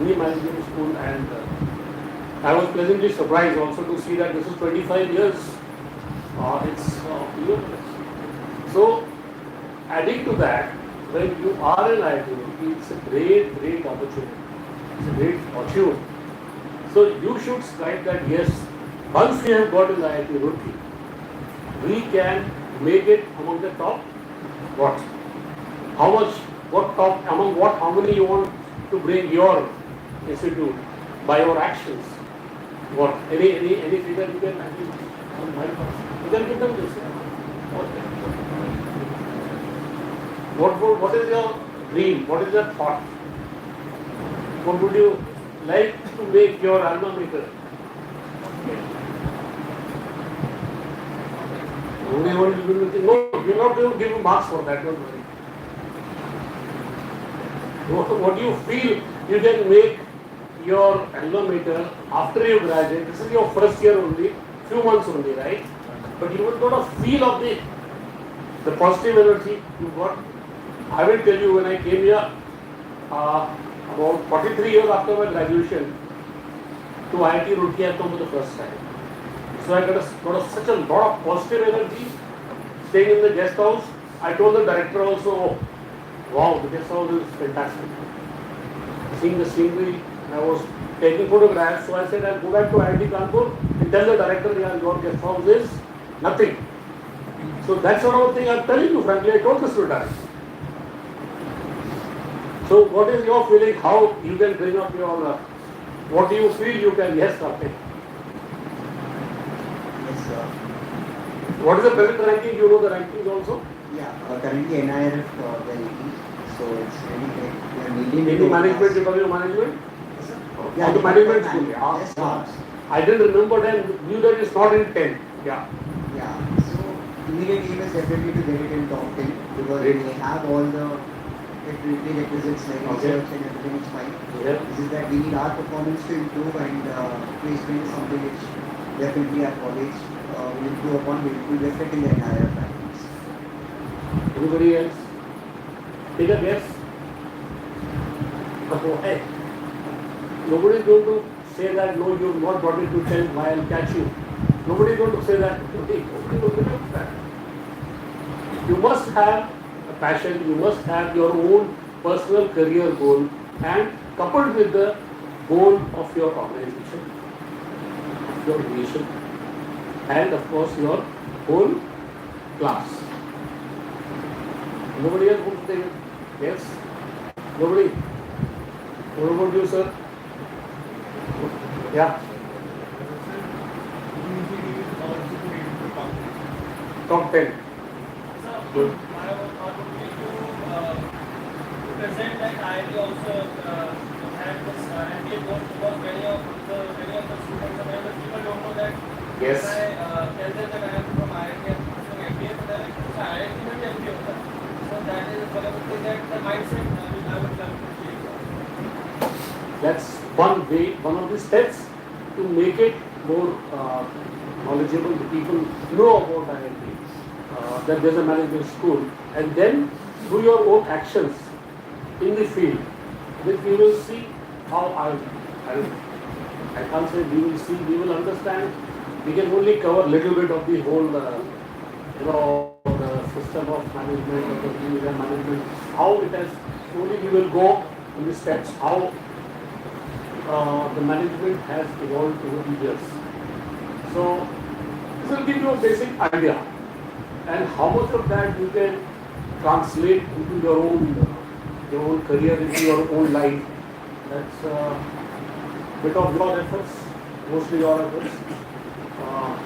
any management school, and I was pleasantly surprised also to see that this is 25 years. It's so. Adding to that, when you are in IIT Roorkee, it's a great opportunity. It's a great fortune. So you should strike that yes, once we have got in IIT Roorkee, we can make it among the top. What? How much? What top? Among what? How many you want to bring your institute by your actions? What? Any figure you can? You can give them this. What is your dream? What is your thought? What would you like to make your alma mater? No, you're not going to give marks for that. Don't worry. What do you feel you can make your alma mater after you graduate? This is your first year only, few months only, right? But you will got a feel of the positive energy you got. I will tell you, when I came here about 43 years after my graduation to IIT Roorkee, I come for the first time. So I got such a lot of positive energy staying in the guest house. I told the director also, oh, wow, the guest house is fantastic. Seeing the scenery, I was taking photographs, so I said I'll go back to IIT Kanpur and tell the director, yeah, your guest house is nothing. So that sort of thing I'm telling you, frankly, I told the student. So what is your feeling? How you can bring up your, what do you feel you can, yes, okay. Yes, sir. What is the present ranking? You know the rankings also? Yeah, currently NIRF the 80, so it's really great. We are leading Any management, you talking management? Yes, sir. Yeah, the management school. Yes, sir. I didn't remember then, knew that it's not in 10. Yeah. Yeah, so immediate aim is definitely to get it in top 10 because Great. we have all the prerequisites like research and everything is fine. Yeah. This is that we need our performance to improve and placement is something which definitely our college will improve upon. We will reflect in the entire practice. Anybody else? Take a guess. Hey, nobody is going to say that no, you have not brought it to 10, I'll catch you. Nobody is going to say that. Nobody will believe that. You must have a passion, you must have your own personal career goal, and coupled with the goal of your organization, of your nation, and of course your whole class. Nobody else would say yes? Nobody? What about you, sir? Yeah? Top 10. Good. I would like to present that IIT also had this MBA course because many of the students and many of the people don't know that. Yes. When I tell them that I am from IIT and pursuing MBA, so they're like, so IIT में भी MBA होता है. So that is one of the things that the mindset I would love to change. That's one way, one of the steps to make it more knowledgeable. The people know about IIT, that there's a management school, and then through your own actions in the field, then we will see how I can't say we will see, we will understand. We can only cover a little bit of the whole, the system of management, of the media management, how it has, slowly we will go in the steps, how the management has evolved over the years. So, this will give you a basic idea, and how much of that you can translate into your own career, into your own life. That's a bit of your efforts, mostly your efforts.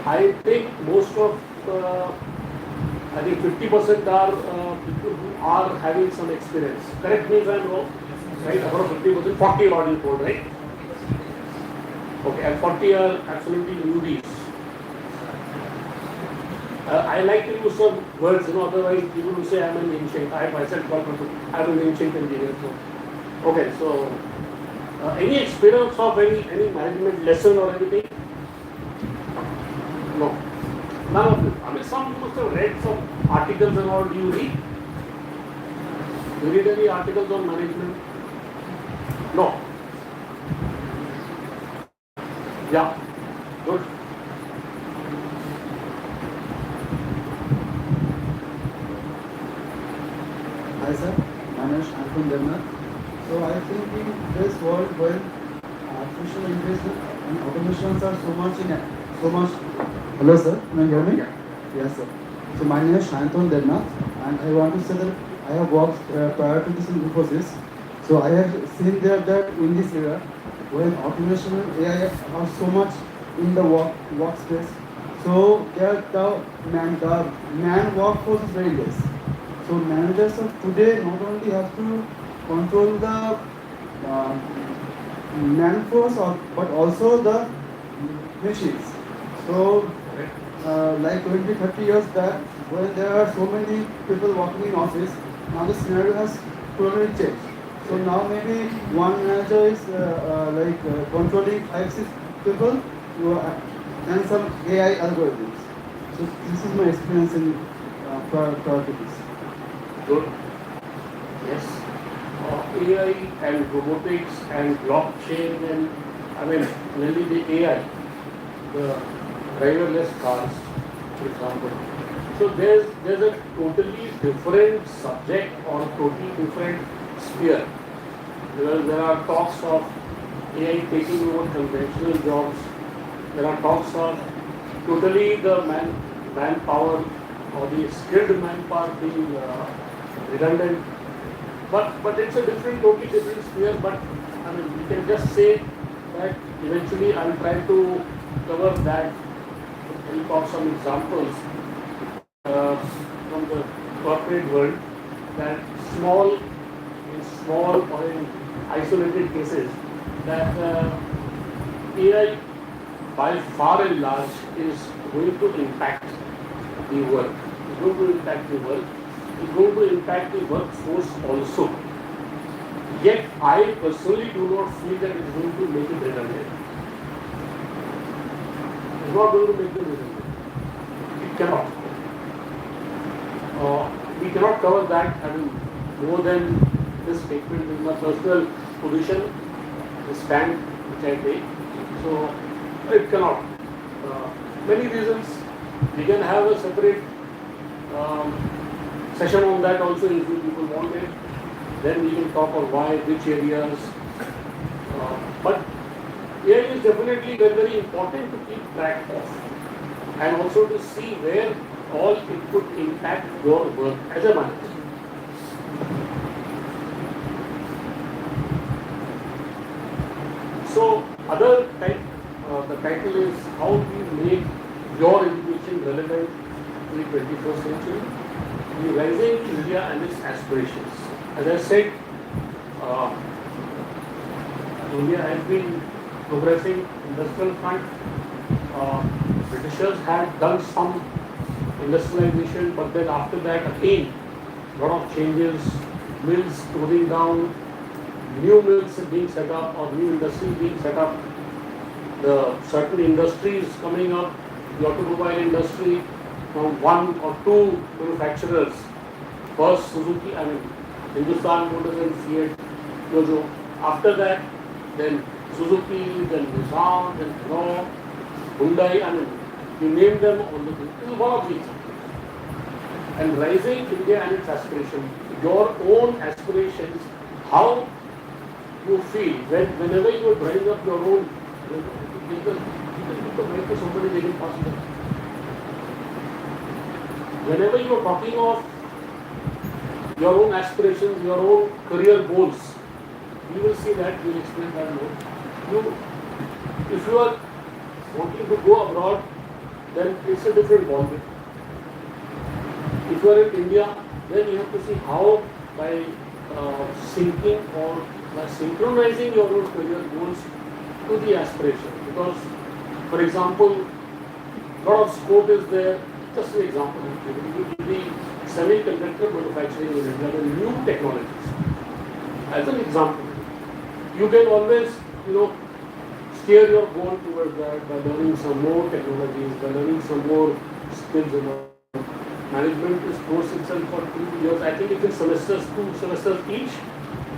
I think most of, I think 50% are people who are having some experience. Correct me if I'm wrong, right? About 50%, 40 odd you told, right? Okay, and 40 are absolutely newbies. I like to use some words, otherwise people will say I'm an ancient. I myself call myself, I'm an ancient engineer. So, okay, so any experience of any management lesson or anything? No. None of you. I mean, some you must have read some articles and all. Do you read? Do you read any articles on management? No. Yeah, good. Hi sir, my name is Anton Derna. So I think in this world when artificial intelligence and automations are so much. Hello sir, can you hear me? Yeah. Yes sir. So my name is Anton Derna and I want to say that I have worked prior to this in Infosys. So I have seen there that in this era when automation and AI are so much in the workspace. So there the man workforce is very less. So managers of today not only have to control the uh, man force but also the machines. So like 20, 30 years back, when there are so many people working in office, now the scenario has totally changed. So now maybe one manager is controlling 5, 6 people and some AI algorithms. So this is my experience in prior to this. Good. Yes. AI and robotics and blockchain and mainly the AI, the driverless cars, for example. So there's a totally different subject or totally different sphere. There are talks of AI taking over conventional jobs. There are talks of totally the manpower or the skilled manpower being redundant. But it's a totally different sphere. But we can just say that eventually I'll try to cover that with help of some examples from the corporate world, that in small or in isolated cases, that AI by far and large is going to impact the work. It's going to impact the work. It's going to impact the workforce also. Yet I personally do not feel that it's going to make it redundant. It's not going to make it redundant. It cannot. We cannot cover that more than this statement in my personal position, the stand which I take. So it cannot. Many reasons. We can have a separate session on that also if you people want it. Then we can talk on why, which areas. But AI is definitely very, very important to keep track of, and also to see where all it could impact your work as a manager. So other type, the title is how we make your education relevant to the 21st century, the rising India and its aspirations. As I said, India has been progressing industrial front. Britishers had done some industrialization, but then after that again, lot of changes, mills closing down, new mills being set up or new industries being set up, the certain industries coming up, the automobile industry from one or two manufacturers, first Suzuki, Hindustan Motors and Fiat, Peugeot. After that, then Suzuki, then Nissan, then Renault, Hyundai, you name them on the list. This is one of these. And rising India and its aspirations, your own aspirations, how you feel whenever you are drawing up your own vehicle, to somebody very possible. Whenever you are talking of your own aspirations, your own career goals, you will see that, we will explain that more. If you are wanting to go abroad, then it's a different ballgame. If you are in India, then you have to see how by syncing or by synchronizing your own career goals to the aspiration. Because, for example, a lot of scope is there. Just an example, the semiconductor manufacturing in India, the new technologies. As an example, you can always, steer your goal towards that by learning some more technologies, by learning some more skills. Management is course itself for 2 years. I think it's in semesters, 2 semesters each.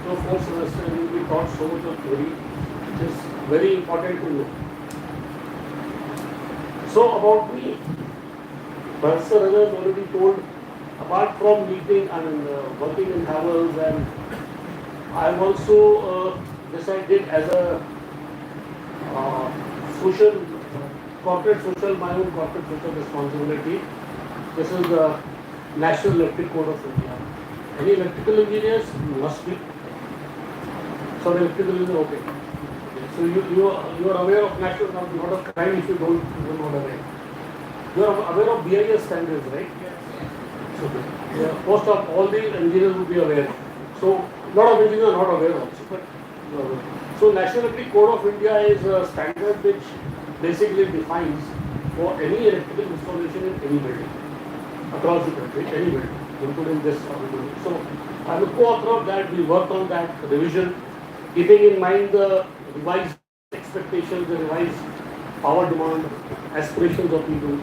So 4 semesters you will be taught so much of theory, which is very important to know. So about me, Professor Rajat already told, apart from meeting and working in Havels, and I've also decided as a social, corporate social, my own corporate social responsibility. This is the National Electric Code of India. Any electrical engineers must be. Some electrical engineer, okay. So you are aware of national, not a crime if you don't know aware. You are aware of BIS standards, right? So, yeah, most of all the engineers would be aware. So, lot of engineers are not aware also, but you are aware. So, National Electric Code of India is a standard which basically defines for any electrical installation in any building across the country, any building, including this or building. So, I'm a co-author of that. We worked on that revision, keeping in mind the revised expectations, the revised power demand, aspirations of people.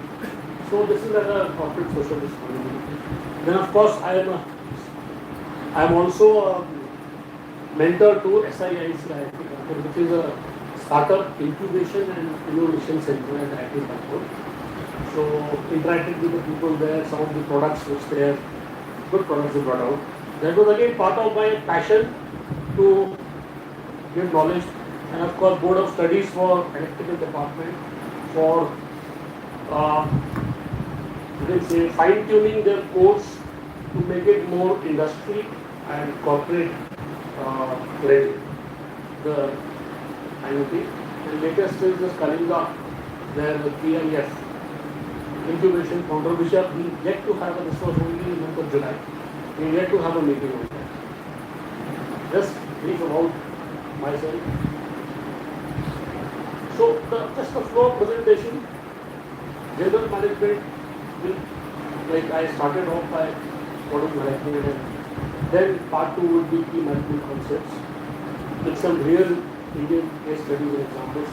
So this is like a corporate social responsibility. Then of course I am also a mentor to SIIC, which is a startup incubation and innovation center at IIT Roorkee. So interacted with the people there, some of the products which they have, good products they brought out. That was again part of my passion to give knowledge, and of course board of studies for electrical department for you can say fine-tuning their course to make it more industry and corporate ready. The IIT and latest is the Kalinga, where the PIF incubation founder, which are we yet to have this was only in the month of July. We yet to have a meeting on that. Just brief about myself. So just the flow of presentation, general management. Like I started off by what is management, and then part 2 would be key management concepts with some real Indian case studies and examples.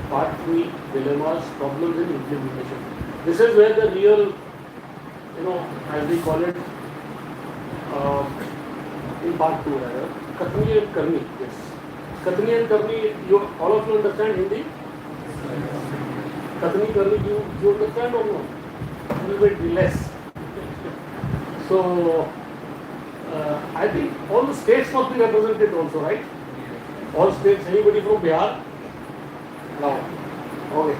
Part 3, dilemmas, problems in implementation. This is where the real, as we call it, in part 2 rather, Kathni and Karni, yes. Kathni and Karni, all of you understand Hindi? Kathni, Karni, you understand or no? A little bit less. So, I think all the states must be represented also, right? All states, anybody from Bihar? No. Okay.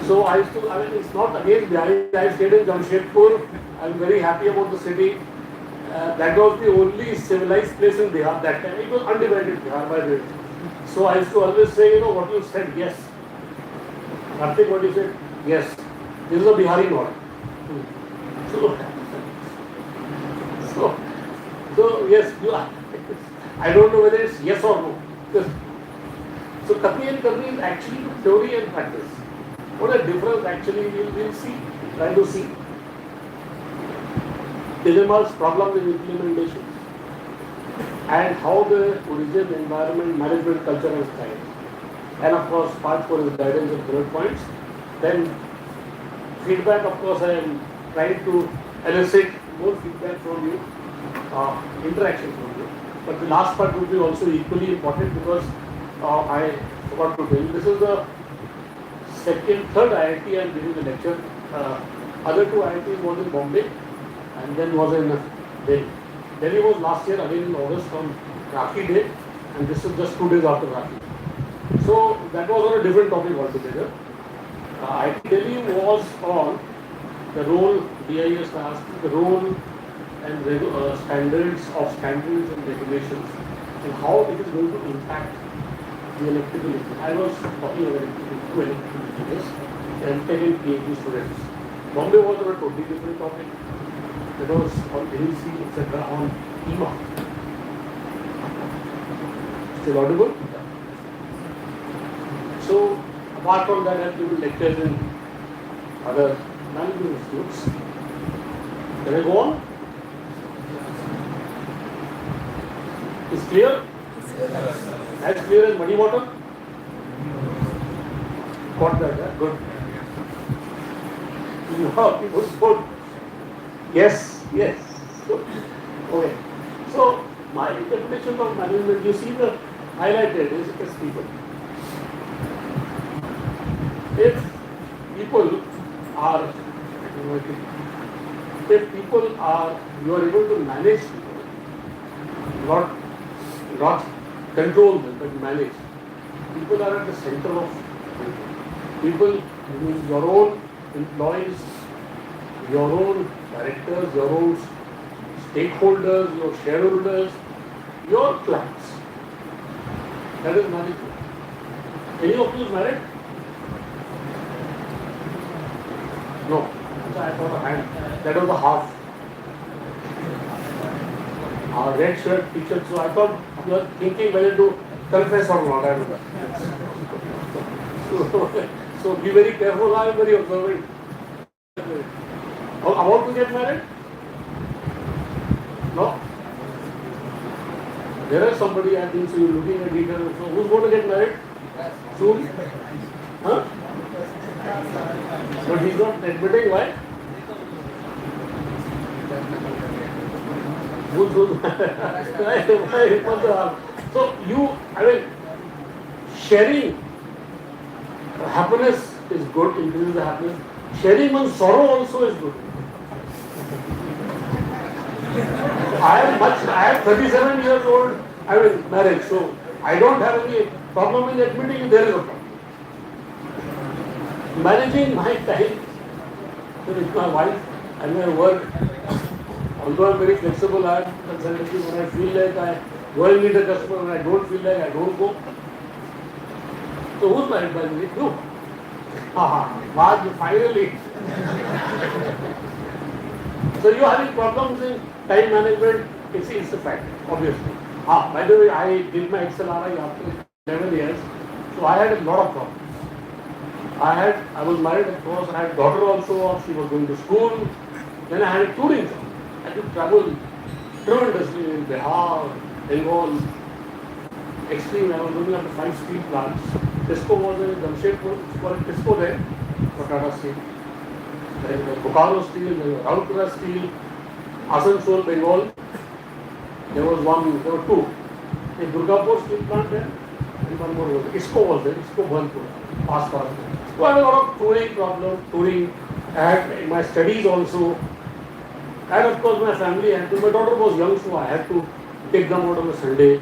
So, it's not against Bihar. I stayed in Jamshedpur. I'm very happy about the city. That was the only civilized place in Bihar that time. It was undivided Bihar by the way. So, I used to always say, what you said, yes. Nothing what you said, yes. This is a Bihari model. So yes, I don't know whether it's yes or no. So Kathni and Karni is actually theory and practice. What a difference actually we'll see, try to see. Dilemmas, problems in implementation, and how the origin, environment, management, culture and style. And of course, part 4 is guidance and bullet points. Then feedback, of course, I am trying to elicit more feedback from you, interaction from you. But the last part would be also equally important because I forgot to tell you, this is the third IIT I am giving the lecture. Other 2 IITs was in Bombay and then was in Delhi. Delhi was last year again in August on Rakhi Day, and this is just 2 days after Rakhi. So that was on a different topic altogether. IIT Delhi was on the role, BIS asked, the role and standards and regulations and how it is going to impact the electrical engineers. I was talking about electrical engineers and 10 and PhD students. Bombay was on a totally different topic. It was on NEC, etc., on EMA. Still audible? So, apart from that, I have given lectures in other management institutes. Can I go on? Is clear? As clear as muddy water? Got that, good. Good. Yes. Okay. So, my definition of management, you see the highlighted is people. If people are, if people are, you are able to manage people, not control them, but manage. People are at the center of people, your own employees, your own directors, your own stakeholders, your shareholders, your clients. That is management. Any of you is married? No. I thought a hand. That was a half. Red shirt, t-shirt. So I thought you were thinking whether to confess or not. I don't know. So be very careful. I am very observant. About to get married? No? There is somebody, I think, so you're looking at it. So who's going to get married? Soon? Huh? But he's not admitting. Why? So you, I mean, sharing happiness is good, increases the happiness. Sharing one's sorrow also is good. I am 37 years old, I mean married, so I don't have any problem in admitting there is a problem. Managing my time with my wife and my work, although I'm very flexible, I am consultative. When I feel like I go and meet a customer, when I don't feel like I don't go. So who's married by the way? You. Finally. So you are having problems in time management, it's a fact, obviously. By the way, I did my XLRI after 11 years, so I had a lot of problems. I was married, of course, I had a daughter also, she was going to school, then I had a touring job. I had to travel tremendously in Bihar, Bengal, extreme. I was looking at the 5 steel plants. Tisco was in Jamshedpur, it's called Tisco there, Tata Steel. Then Bokaro Steel, then Rourkee Steel, Asansol, Bengal. There were 2. A Durgapur steel plant there, and one more was ISCO was there, ISCO Bhanpur, past. So I had a lot of touring problems, I had my studies also, and of course my family had to, my daughter was young, so I had to take them out on a Sunday.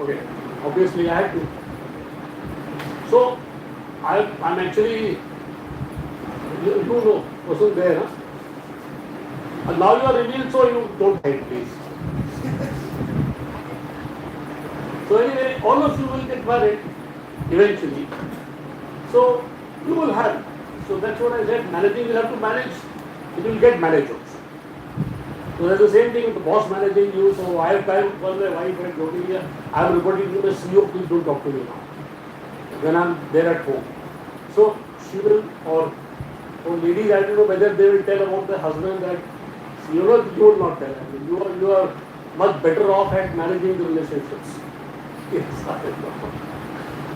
Okay, obviously I had to. So I'm actually, you know, wasn't there, huh? And now you are revealed, so you don't hide, please. So anyway, all of you will get married eventually. So you will have. So that's what I said, managing, you have to manage, it will get managed also. So there's the same thing with the boss managing you. So I have called my wife and jokingly, I am reporting to the CEO, please don't talk to me now. When I'm there at home. So she will, or ladies, I don't know whether they will tell about the husband that, you know, you will not tell. I mean, you are much better off at managing the relationships. Yes, I know.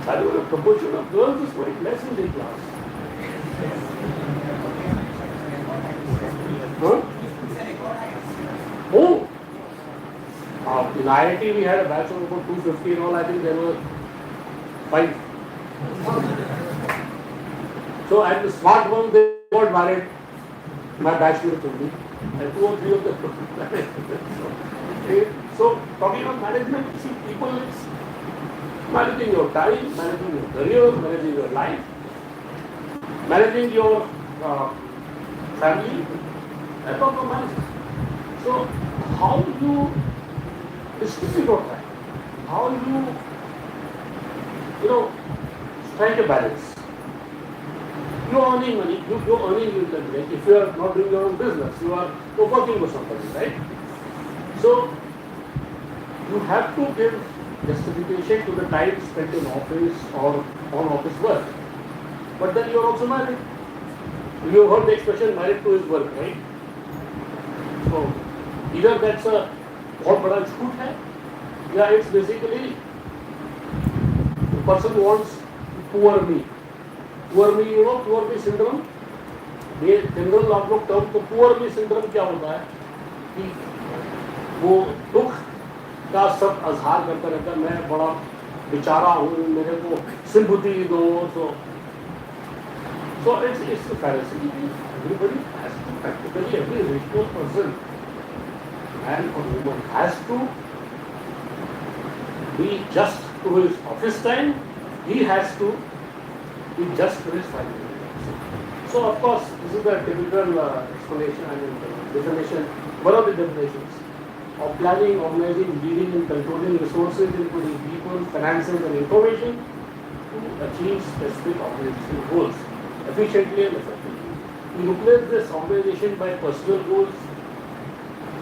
I know the proportion of girls is quite less in the class. Huh? Oh! In IIT we had a batch of about 250 and all, I think there were 5. So at the smart ones, they got married. My batchmates only. And 2 or 3 of them. So talking about management, see, people, it's managing your time, managing your career, managing your life, managing your family. That's also management. So how you distribute your time? How you strike a balance? You are earning money, you're earning income. Like if you are not doing your own business, you're working for somebody, right? So you have to give justification to the time spent in office or on office work. But then you're also married. You heard the expression married to his work, right? So either that's a बहुत बड़ा झूठ है, या it's basically the person wants poor me. Poor me, you know, poor me syndrome. ये general आप लोग term, तो poor me syndrome क्या होता है कि वो दुख का सब अजहार करता रहता है, मैं बड़ा बेचारा हूँ, मेरे को सिंपैथी दो. So it's a fallacy. Everybody has to, practically every rational person, man or woman, has to be just to his office time. He has to be just to his family. So of course, this is the typical explanation, definition, one of the definitions of planning, organizing, leading and controlling resources, including people, finances and information to achieve specific organizational goals efficiently and effectively. We replace this organization by personal goals.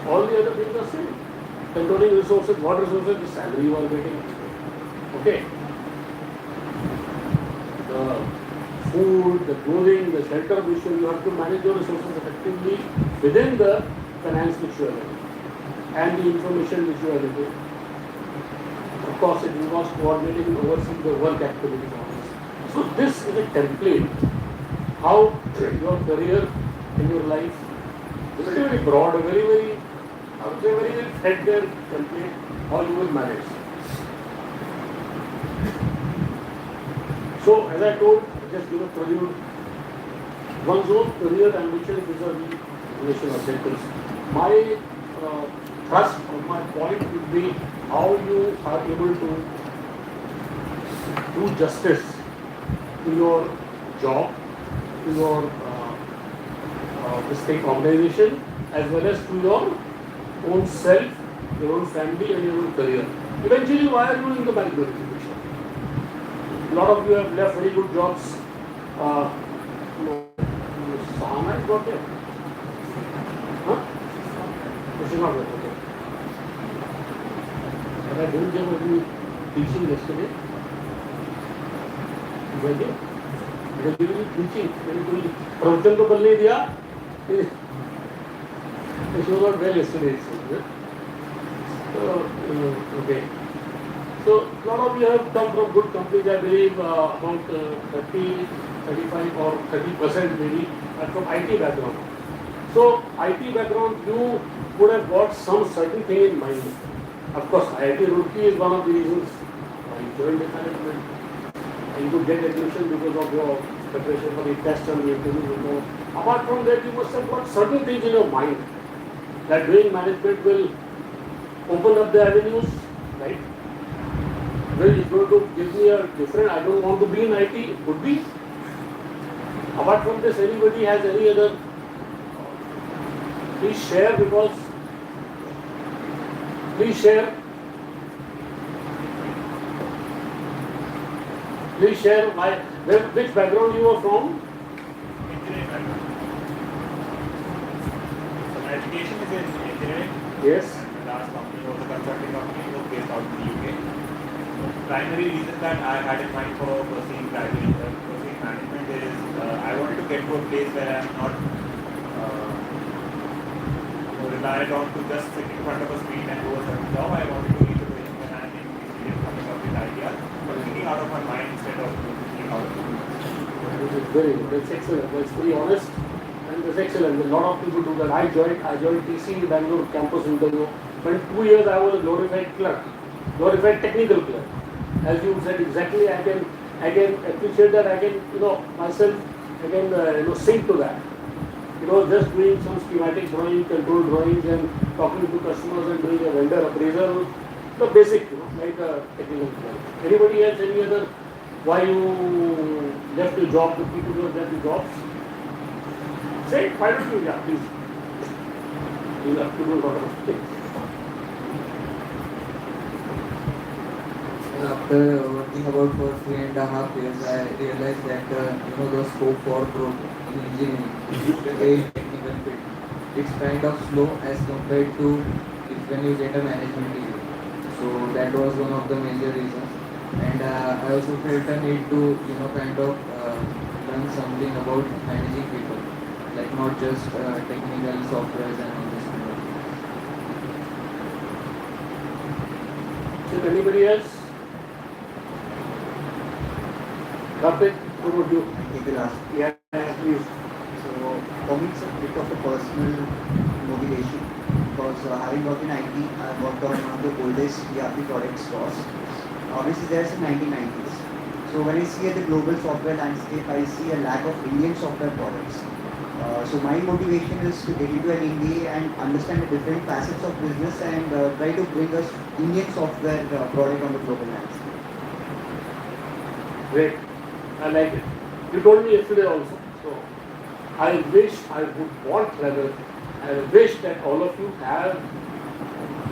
All the other things are same. Controlling resources, what resources? The salary you are getting. Okay. The food, the clothing, the shelter which you have to manage your resources effectively within the finance which you are getting and the information which you are getting. Of course, it involves coordinating and overseeing the work activities of this. So this is a template. How your career in your life is very, very broad, very, I would say very threadbare template, how you will manage. So as I told, just give a prelude. One's own career ambition is a relation objectives. My thrust or my point would be how you are able to do justice to your job, to your state organization, as well as to your own self, your own family and your own career. Eventually, why are you in the management education? A lot of you have left very good jobs. Sahana is not there. Huh? This is not there. Okay. But I didn't give any teaching yesterday. Where did I give you teaching? मैंने कोई प्रवचन तो करने दिया. It was not well yesterday. So, okay. So, a lot of you have come from good companies, I believe about 30, 35 or 30% maybe are from IT background. So, IT background, you would have got some certain thing in mind. Of course, IIT Roorkee is one of the reasons you joined the management. And you could get admission because of your preparation for the test and the interview. Apart from that, you must have got certain things in your mind that doing management will open up the avenues, right? Well, it's going to give me a different, I don't want to be in IT, it could be. Apart from this, anybody has any other, please share because, please share which background you are from? Engineering background. So my education is in engineering. Yes. And my last company was a consulting company, was based out in the UK. The primary reason that I had in mind for pursuing management is I wanted to get to a place where I'm not relied on to just sit in front of a screen and do a certain job. I wanted to reach a position where I'm coming up with ideas, but thinking out of my mind instead of thinking out of it. This is very good. That's excellent. That's very honest and that's excellent. A lot of people do that. I joined TC Bangalore campus interview. But in 2 years I was a glorified clerk, glorified technical clerk. As you said exactly, I can appreciate that. I can myself I can sink to that. Just doing some schematic drawing, control drawings, and talking to customers and doing a vendor appraisal, the basic, like a technical clerk. Anybody else? Any other? Why you left your job? The people who have left your jobs? Say, why don't you? Yeah, please. You have to do a lot of things. After working about for 3.5 years, I realized that the scope for growth in engineering is very technical field. It's kind of slow as compared to when you get a management degree. So that was one of the major reasons. And I also felt a need to kind of learn something about managing people, like not just technical softwares and all this kind of things. Is anybody else? Karthik, who would you? I take the last. Yeah, please. So for me, it's a bit of a personal motivation because having worked in IT, I've worked on one of the oldest ERP products was. Obviously, there's in 1990s. So when I see at the global software landscape, I see a lack of Indian software products. So my motivation is to get into an MBA and understand the different facets of business and try to bring us Indian software product on the global landscape. Great. I like it. You told me yesterday also. So I wish, I would want rather, I wish that all of you have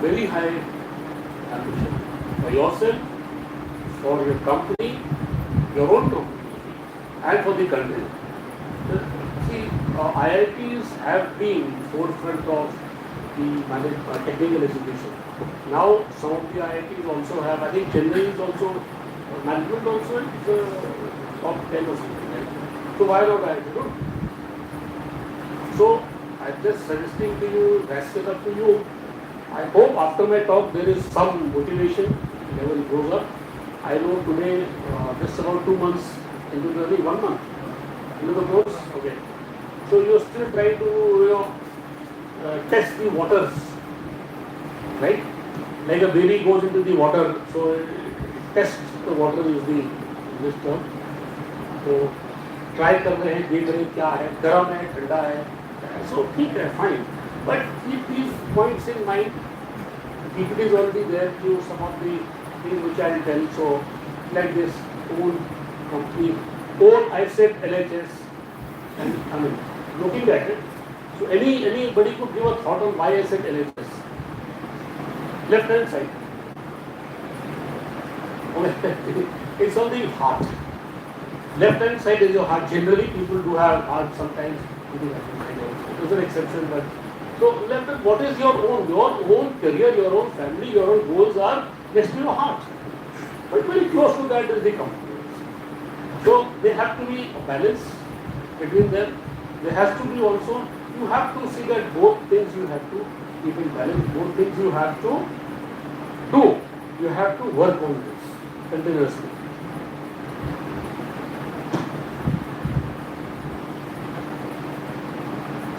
very high ambition for yourself, for your company, your own company, and for the country. See, IITs have been forefront of the technical education. Now, some of the IITs also have, I think Chennai is also, management also is top 10 or something, right? So why not IIT? No? So, I'm just suggesting to you, that's it up to you. I hope after my talk there is some motivation level goes up. I know today, just about 2 months into the, 1 month into the course. Okay. So you're still trying to, test the waters, right? Like a baby goes into the water, so test the water is the English term. So try कर रहे हैं, देख रहे हैं क्या है, गर्म है, ठंडा है. So ठीक है, fine. But keep these points in mind. PPT is already there to some of the things which I will tell. So like this, own company, own I said LHS, and I mean looking at it. So anybody could give a thought on why I said LHS. Left hand side. It's on the heart. Left hand side is your heart. Generally people do have heart sometimes. There's an exception, but so left hand, what is your own career, your own family, your own goals are next to your heart. But very close to that is the company. So there have to be a balance between them. There has to be also, you have to see that both things you have to keep in balance, both things you have to do. You have to work on this continuously.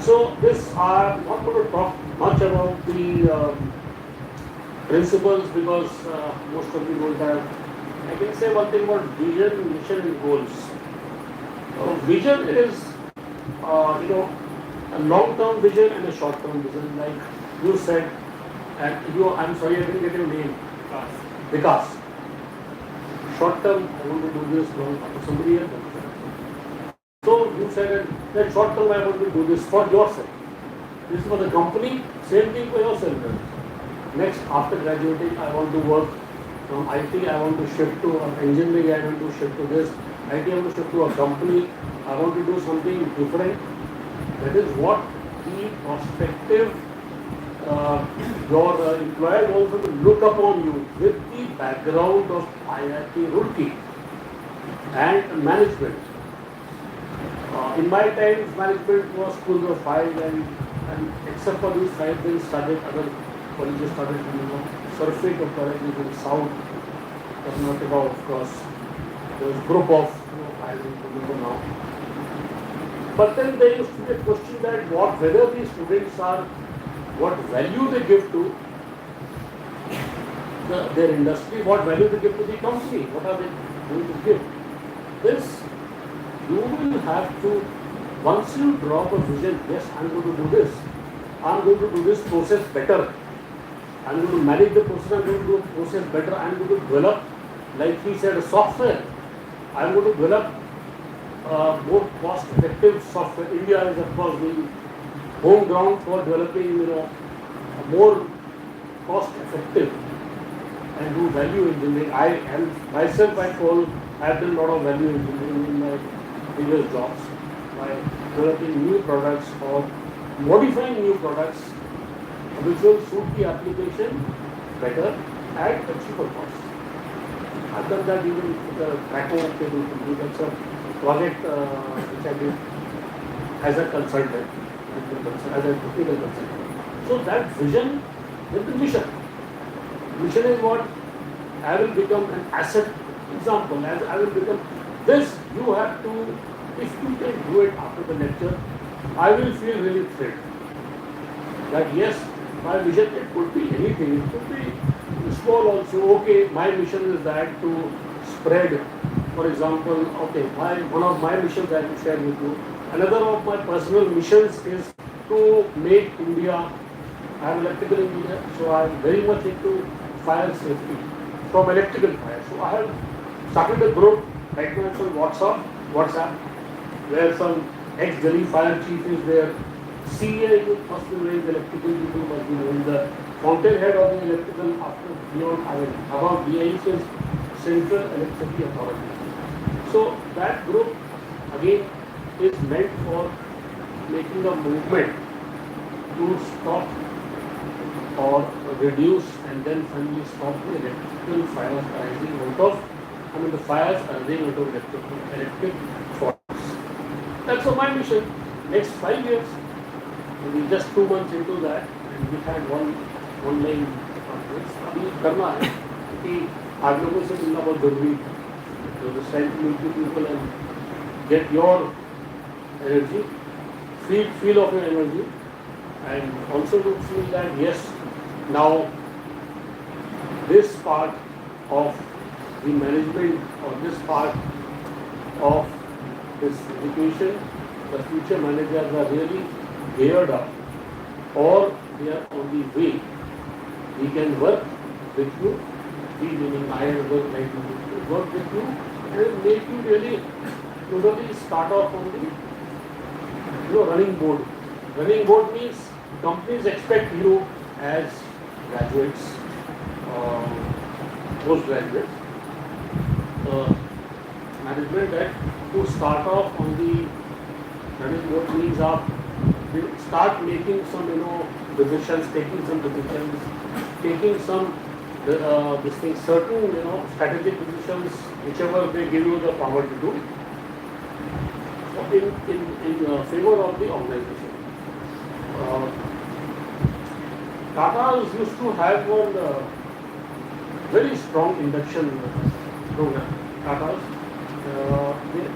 So this, I'm not going to talk much about the principles because most of you don't have. I can say one thing about vision, mission and goals. Vision is, a long-term vision and a short-term vision. Like you said, and you, I'm sorry I didn't get your name. Vikas. Short-term, I want to do this, long-term. Somebody else. So you said that short term I want to do this for yourself. This is for the company, same thing for yourself. Next, after graduating, I want to work from IT, I want to shift to engineering, I want to shift to this. IT, I want to shift to a company, I want to do something different. That is what the prospective, your employer also will look upon you with the background of IIT Roorkee and management. In my times, management was schools of 5 and except for these 5, then started other colleges started, surfeit of colleges in South, Karnataka, of course. There was a group of, I don't remember now. But then there used to be a question that whether these students are, what value they give to their industry, what value they give to the company, what are they going to give. This you will have to, once you drop a vision, yes, I'm going to do this. I'm going to do this process better. I'm going to manage the process, I'm going to do the process better. I'm going to develop, like he said, a software. I'm going to develop more cost-effective software. India is, of course, the home ground for developing, more cost-effective and do value engineering. I am myself, I have done a lot of value engineering in my previous jobs by developing new products or modifying new products which will suit the application better at a cheaper cost. I've done that even with the tracker cable company. That's a project which I did as a consultant, as a technical consultant. So that vision with the mission. Mission is what I will become an asset. Example, as I will become this, you have to, if you can do it after the lecture, I will feel really thrilled. That yes, my vision, it could be anything, it could be small also. Okay, my mission is that to spread For example, okay, one of my missions I will share with you. Another of my personal missions is to make India. I am electrical engineer, so I am very much into fire safety from electrical fire. So I have started a group right now on WhatsApp, where some ex-Delhi fire chief is there. CA must be knowing, the electrical people must be knowing, the fountainhead of the electrical after beyond, I mean, above DIC is Central Electricity Authority. So that group again is meant for making a movement to stop or reduce and then finally stop the electrical fires arising out of, the fires arising out of electric faults. That's my mission. Next 5 years, we just 2 months into that, and we had one online conference. अभी करना है कि आप लोगों से मिलना बहुत जरूरी है. So just trying to meet people and get your energy, feel of your energy, and also to feel that yes, now this part of the management or this part of this education, the future managers are really geared up or they are on the way. We can work with you, we meaning I and work like you, work with you and make you really totally start off on the running board. Running board means companies expect you as graduates, postgraduates, management that to start off on the running board means start making some decisions, taking some decisions, taking some certain strategic decisions, whichever they give you the power to do, in favor of the organization. Tata's used to have one very strong induction program. Tata's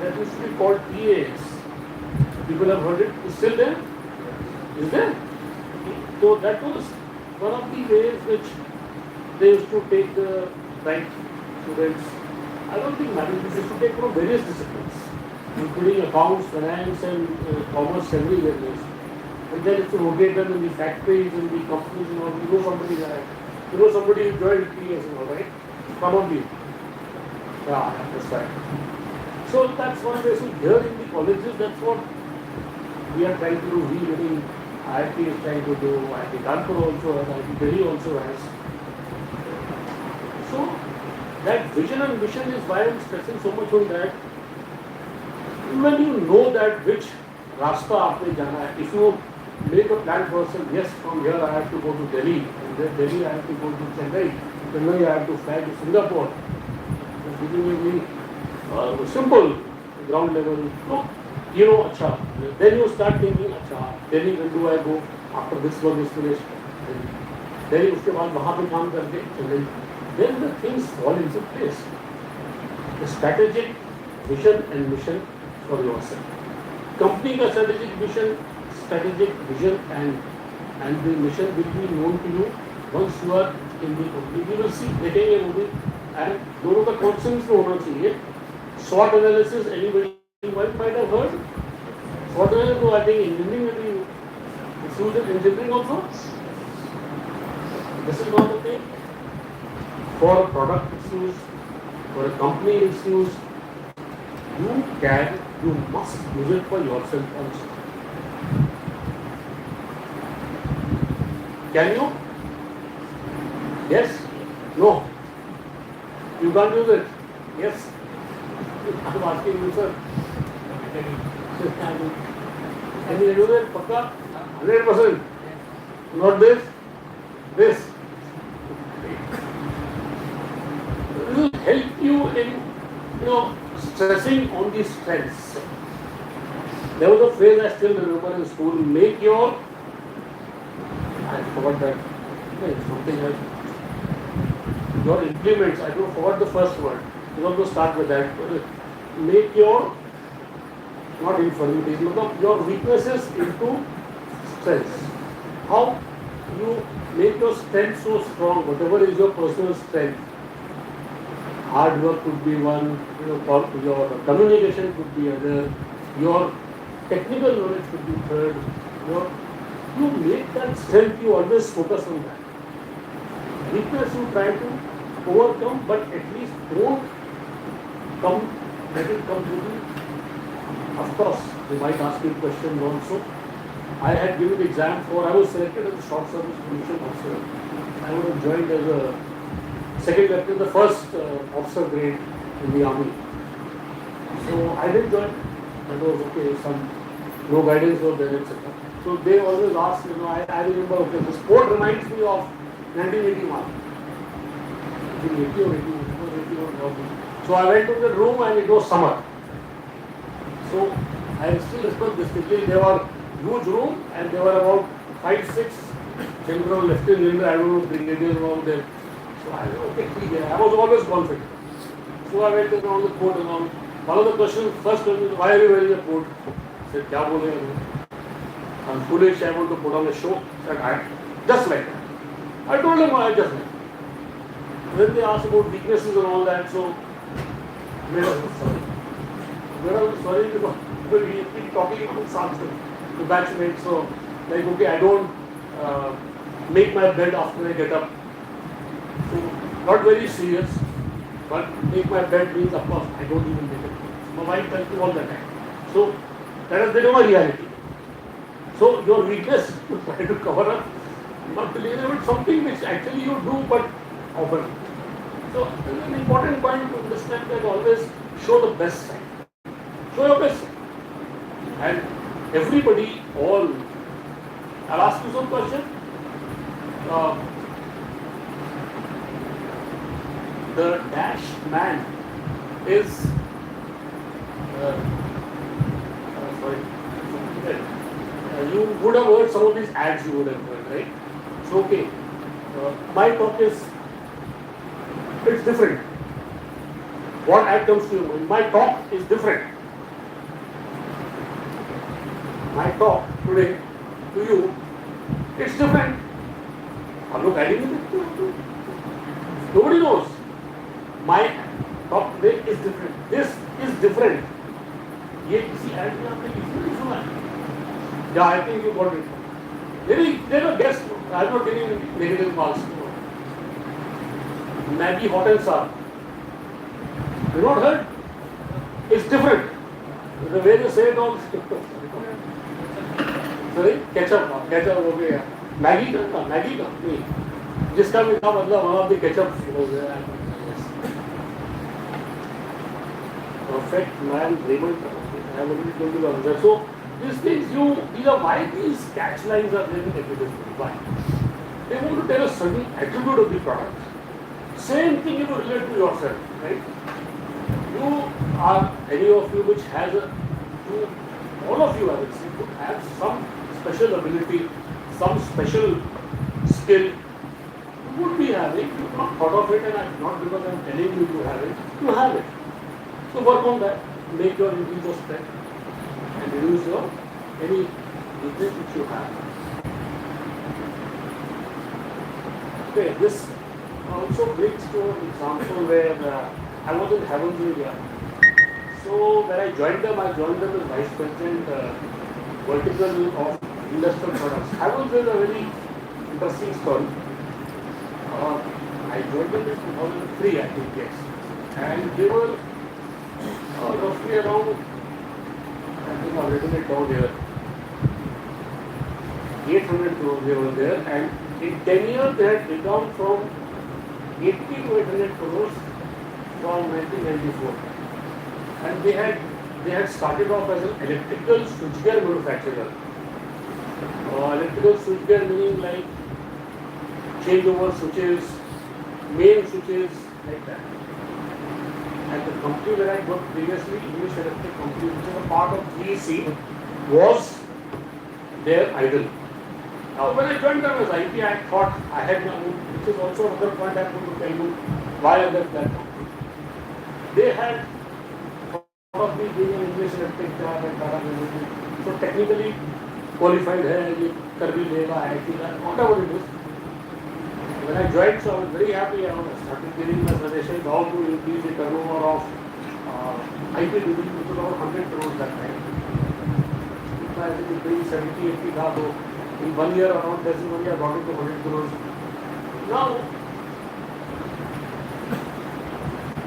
that used to be called PAS. People have heard it. It's still there? Is there? So that was one of the ways which they used to take the right students. I don't think management used to take from various disciplines, including accounts, finance, and commerce, several areas. And then it's to rotate them in the factories, in the companies, you know somebody that. You know somebody who joined PS, right? Probably. Yeah, that's right. So that's one way. So here in the colleges, that's what we are trying to do. We living IIT is trying to do, IIT Kanpur also has, IIT Delhi also has. So that vision and mission is why I am stressing so much on that. When you know that which rasta aapne jana hai, if you make a plan for yourself, yes, from here I have to go to Delhi, and then Delhi I have to go to Chennai, Chennai I have to fly to Singapore. It's really simple ground level. No, acha. Then you start thinking, acha, Delhi, when do I go after this work is finished? Delhi, uske baad wahan pe kaam karke Chennai. Then the things fall into place. The strategic vision and mission for yourself. Company ka strategic vision and the mission will be known to you once you are in the company. You will see, देखेंगे वो भी, and दोनों का consensus में होना चाहिए. SWOT analysis, anybody might have heard. SWOT analysis, I think engineering will be, it's used in engineering also. This is not the thing. For a product it's used, for a company it's used. You must use it for yourself also. Can you? Yes? No? You can't use it? Yes? I'm asking you, sir. Can you use it? Pakka? 100%? Not this? This? It will help you in, stressing on the strengths. There was a phrase I still remember in school, make your, I forgot that, something else. Your implements, I don't forgot the first word. You want to start with that. Make your, not infirmities, your weaknesses into strengths. How you make your strength so strong, whatever is your personal strength. hard work could be one, your communication could be other, your technical knowledge could be third. You make that strength, you always focus on that. Weakness you try to overcome, but at least don't let it come to you. Of course, they might ask you questions also. I had given the exam I was selected as a short service commission officer. I would have joined as a second lieutenant, the first officer grade in the army. So I did join. That was okay, no guidance was there, etc. So they always ask, I remember, okay, the sport reminds me of 1981. 1980 or 81. So I went to the room and it was summer. So I still remember distinctly, there were huge room and there were about 5-6 general, lieutenant, I don't know, brigadiers were there. So I said, okay, I was always confident. So I went around the court and all. One of the questions, first question is, why are you wearing a coat? I said, kya bole? I'm foolish, I want to put on a show. I said, just like that. I told him, I just like that. Then they asked about weaknesses and all that, so I was sorry because we keep talking about something, the batchmates, so like, okay, I don't make my bed after I get up. So, not very serious, but make my bed means, of course, I don't even make it. My wife tells me all the time. So, that is the reality. So, your weakness, you try to cover up, not believe in it, something which actually you do, but often. So, it is an important point to understand that always show the best side. Show your best side. And everybody, I'll ask you some question. The dash man is sorry. You would have heard some of these ads, you would have heard, right? So okay, my talk is it's different. What ad comes to you? My talk is different. My talk today to you, it's different. I'm not adding it. Nobody knows. My talk today is different. This is different. ये किसी ad में आपने किसी ने सुना है? Yeah, I think you got it. They were guessed. I'm not giving negative marks. Maggie hot and sour. You not heard? It's different. The way they say it all. Sorry, ketchup हो गया. Maggie का नहीं. जिसका भी था मतलब one of the ketchup was there. Perfect man, Raymond. I have already told you the answer. So these things why these catch lines are there in advertisement? Why? They want to tell a certain attribute of the product. Same thing you relate to yourself, right? You are any of you which has all of you I would say could have some special ability, some special skill. You would be having, you have not thought of it, and not because I am telling you to have it, you have it. So work on that, make your increase of strength and reduce your any weakness which you have. Okay, this also brings to an example where I was in Heavens India. So when I joined them as Vice President vertical of industrial products. Heavens is a very interesting story. I joined them in 2003, I think, yes. And they were roughly around, I think I've written it down here, 800 crores they were there, and in 10 years they had become from 80 to 800 crores from 1994. And they had started off as an electrical switchgear manufacturer. Electrical switchgear meaning like changeover switches, main switches, like that. And the company where I worked previously, English Electric Company, which is a part of GEC, was their idol. Now when I joined them as IT, I thought I had my own, which is also another point I'm going to tell you why I left that company. They had of me being an English electric job and so technically qualified है ये कर भी लेगा IT का whatever it is. When I joined, so I was very happy. I started giving my suggestions how to increase the turnover of IP division, which was about 100 crores that time. I think it was 70, 80 lakh. In 1 year, around less than 1 year, I got it to 100 crores. Now,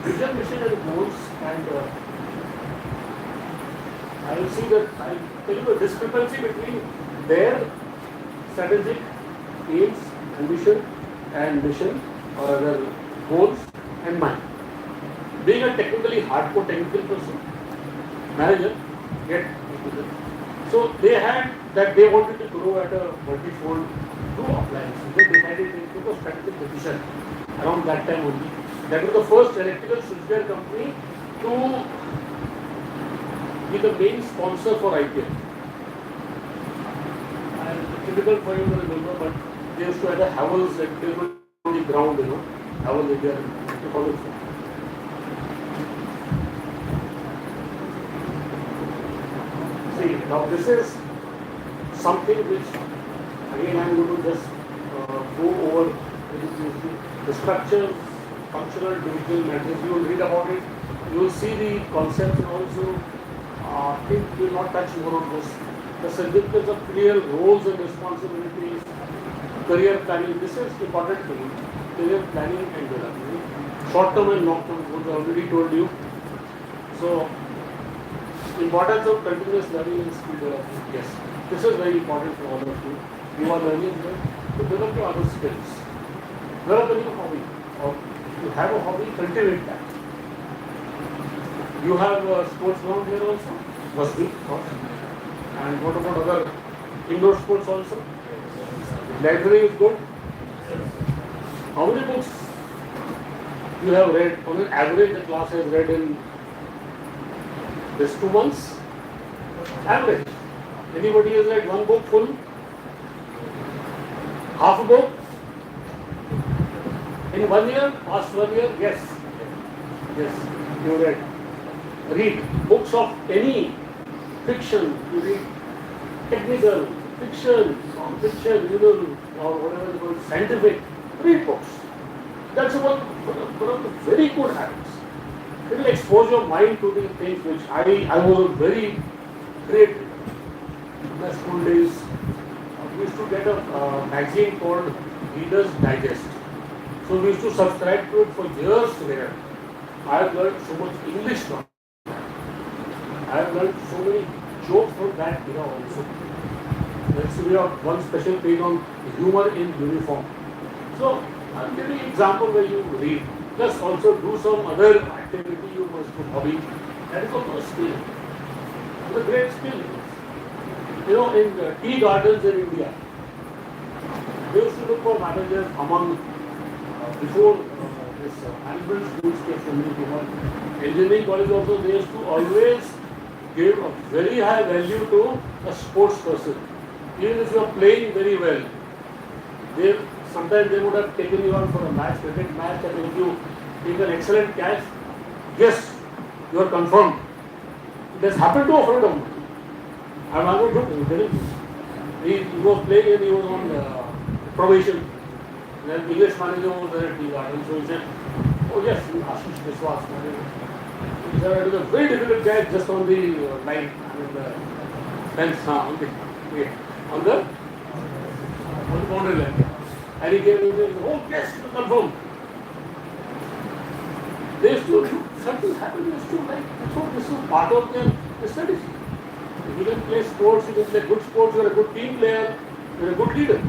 vision, mission and goals, and I will see that I tell you the discrepancy between their strategic aims, ambition and mission or other goals and mine. Being a technically hardcore technical person, manager, get into it. So they had that they wanted to grow at a multi-fold through appliances. They decided to take a strategic decision around that time only. That was the first electrical switchgear company to be the main sponsor for IPL. And it's difficult for you to remember, but they used to have the Havels at on the ground, Havels India, 2004. See, now this is something which, again, I am going to just go over the structure, functional, divisional matrix. You will read about it. You will see the concepts and also. I think we will not touch more on this. The significance of clear roles and responsibilities, career planning. This is important for you. Career planning and development. Short-term and long-term goals, I already told you. So, importance of continuous learning and skill development. Yes, this is very important for all of you. You are learning to develop your other skills. Develop a new hobby. Or if you have a hobby, cultivate that. You have a sports ground here also? Must be, of course. And what about other indoor sports also? Library is good. How many books you have read? On an average, the class has read in this 2 months? Average. Anybody has read one book full? Half a book? In 1 year? Past 1 year? Yes. Yes, you read. Read books of any fiction, you read technical, fiction, non-fiction, or whatever it's called, scientific, read books. That's one of the very good habits. It will expose your mind to the things which I was very great in my school days. We used to get a magazine called Reader's Digest. So we used to subscribe to it for years together. I have learned so much English from it. I have learned so many jokes from that era also. We have one special page on humor in uniform. So I'll give you an example where you read. Plus also do some other activity you must do, hobby. That is also a skill. It's a great skill. In tea gardens in India, they used to look for managers among before this management schools came from engineering college also. They used to always give a very high value to a sports person. Even if you are playing very well, sometimes they would have taken you on for a match, cricket match, and if you take an excellent catch, yes, you are confirmed. It has happened to a friend of mine. I'm not joking. He was playing and he was on probation. And then the English manager was there at the garden, so he said, "Oh yes, Ashish Biswas." He said, "It was a very difficult catch just on the line, the fence, on the boundary line." And he gave me the, "Oh yes, confirmed." They used to, something happened, they used to like, so this is part of their strategy. If you can play sports, you can play good sports, you are a good team player, you are a good leader.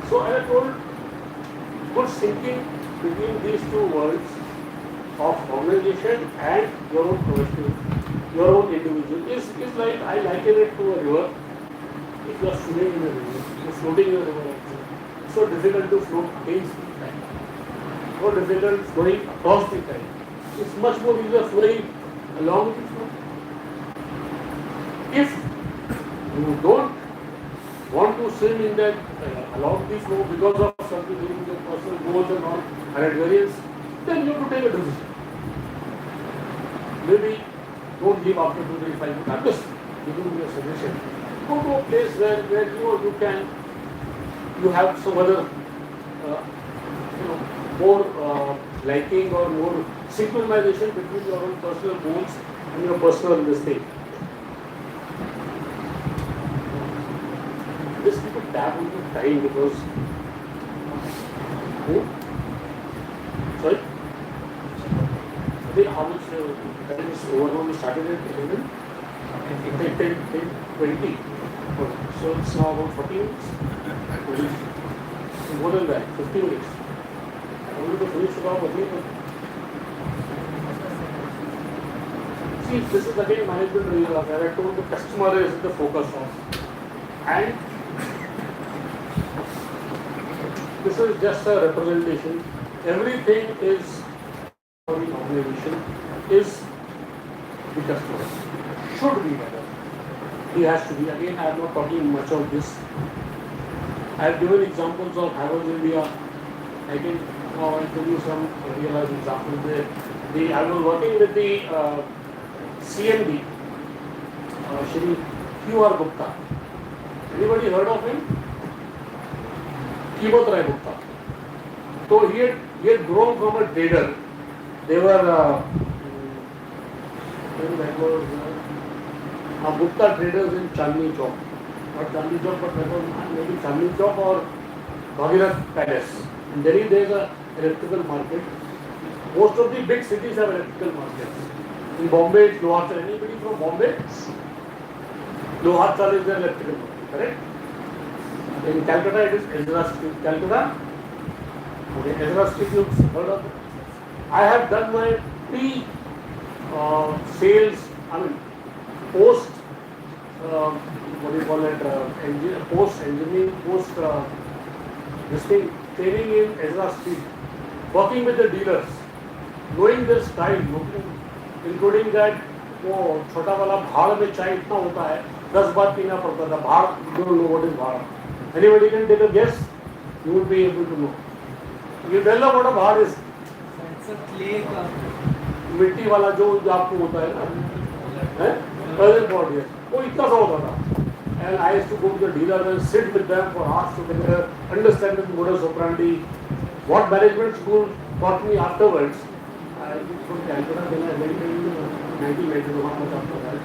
So I have told, good syncing between these two worlds of organization and your own professional, your own individual is like, I liken it to a river. If you are swimming in a river, you are floating in a river also. It's so difficult to float against the tide. So difficult flowing across the tide. It's much more easier flowing along the flow. If you don't want to swim in that along the flow because of something in your personal goals and all are at variance, then you have to take a decision. Maybe don't leave after 2-5 minutes. I'm just giving you a suggestion. Go to a place where you can you have some other, more liking or more synchronization between your own personal goals and your personal this thing. Just keep a tab on the time because. Sorry? I think how much time is over? We started at 11? 10, 20. So it's now about 40 minutes. More than that, 50 minutes. I wanted to finish it off again. See, this is again management review. As I told, the customer is the focus of. And this is just a representation. Everything is for the organization is the customer. Should be better. He has to be. Again, I am not talking much of this. I have given examples of Havells India. I can now tell you some real life examples there. I was working with the CMD, Shri Q.R. Gupta. Anybody heard of him? Kibat Rai Gupta. So he had grown from a trader. They were Gupta traders in Chandni Chowk. Not Chandni Chowk, but maybe Chandni Chowk or Bhagirath Palace. In Delhi there is an electrical market. Most of the big cities have electrical markets. In Bombay it's Lohachal. Anybody from Bombay? Lohachal is the electrical market, correct? In Calcutta it is Ezra Street. Calcutta? Okay, Ezra Street you've heard of it? I have done my sales, post, what do you call it, post engineering, post this thing, training in Ezra Street, working with the dealers, knowing their style, including that वो छोटा वाला भाड़ में चाय इतना होता है 10 बार पीना पड़ता था भाड़. You don't know what is भाड़. Anybody can take a guess? You would be able to know. You tell them what a भाड़ is. It's a clay का. मिट्टी वाला जो आपको होता है ना, present pot, yes. वो इतना सा होता था. And I used to go to the dealer and sit with them for hours together, understand the modus operandi. What management school taught me afterwards, from Calcutta, then I went in 1991 after that,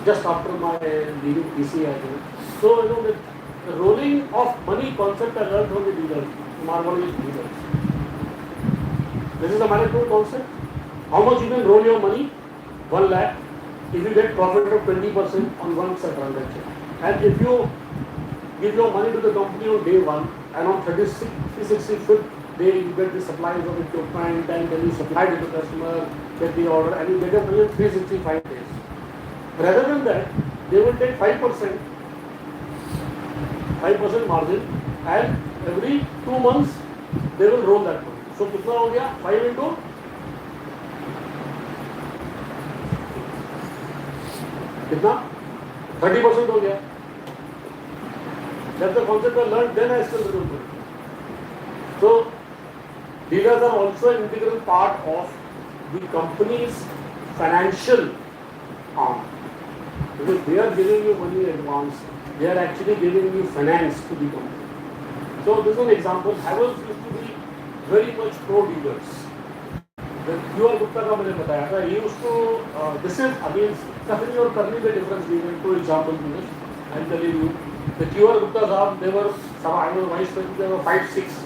just after my leaving PCI. So, the rolling of money concept I learned from the dealer, Marwari dealers. This is a management concept. How much you can roll your money? 1 lakh. If you get profit of 20% on one such transaction. And if you give your money to the company on day 1 and on 365th day you get the supplies of equipment and then you supply to the customer, get the order and you get your money in 365 days. Rather than that, they will take 5% margin and every 2 months they will roll that money. So कितना हो गया? 5 into कितना? 30% हो गया. That's the concept I learned, then I still remember. So, dealers are also an integral part of the company's financial arm. Because they are giving you money in advance, they are actually giving you finance to the company. So, this is an example. Havells used to be very much pro-dealers. The Q.R. Gupta का मैंने बताया था, he used to, this is again, करनी और करनी में difference दी है. Two examples में, I'm telling you. The Q.R. Gupta साहब, they were, I was vice president, there were 5, 6,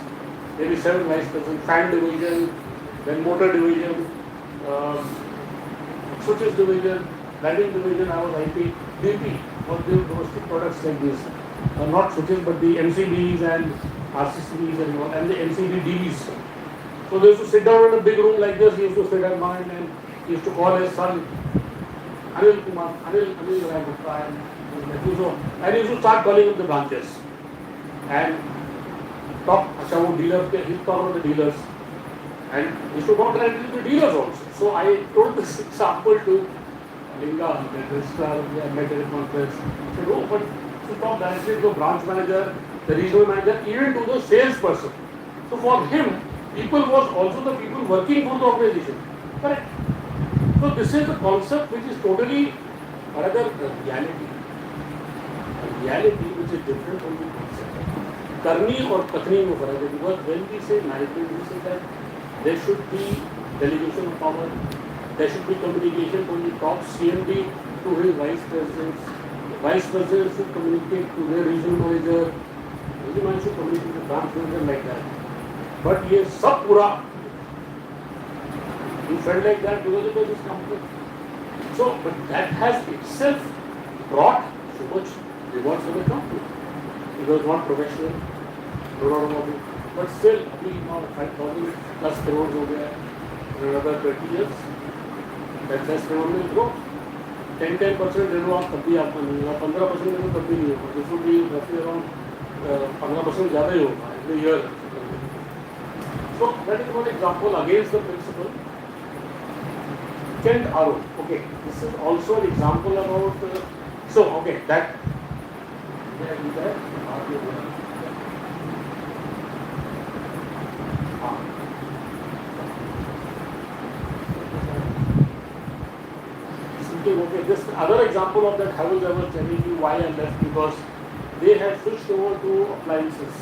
maybe 7 vice presidents, fan division, then motor division, switches division, lighting division, I was IP, DP, of the domestic products like this. Not switches, but the MCBs and RCCBs and the MCB DBs. So they used to sit down in a big room like this, he used to sit at mine and he used to call his son, Anil Rai Gupta, and he used to start calling him the branches. And talk, he talked with the dealers. And he used to talk directly to the dealers also. So I told this example to Linga, the registrar, I met at a conference. He said, oh, but to talk directly to the branch manager, the regional manager, even to the salesperson. So for him, people was also the people working for the organization. Correct? So this is a concept which is totally another reality. A reality which is different from the concept. करनी और कथनी में फर्क है. Because when we say management, we say that there should be delegation of power, there should be communication from the top CMD to his vice presidents. The vice presidents should communicate to their regional manager, regional manager should communicate to the branch manager like that. But ये सब पूरा he felt like that because it was his company. So, but that has itself brought so much rewards for the company. It was not professional, no doubt about it. But still, अभी now 5,000 plus crores हो गया है. In another 20 years, that has phenomenal growth. 10% Reno आप कभी आपका नहीं होगा, 15% Reno कभी नहीं होगा. This would be roughly around 15% ज़्यादा ही होगा every year. So that is one example against the principle. Kent arrow. Okay, this is also an example about. So okay, that. Did I do that? Okay, this other example of that, I was ever telling you why I left, because they had switched over to appliances.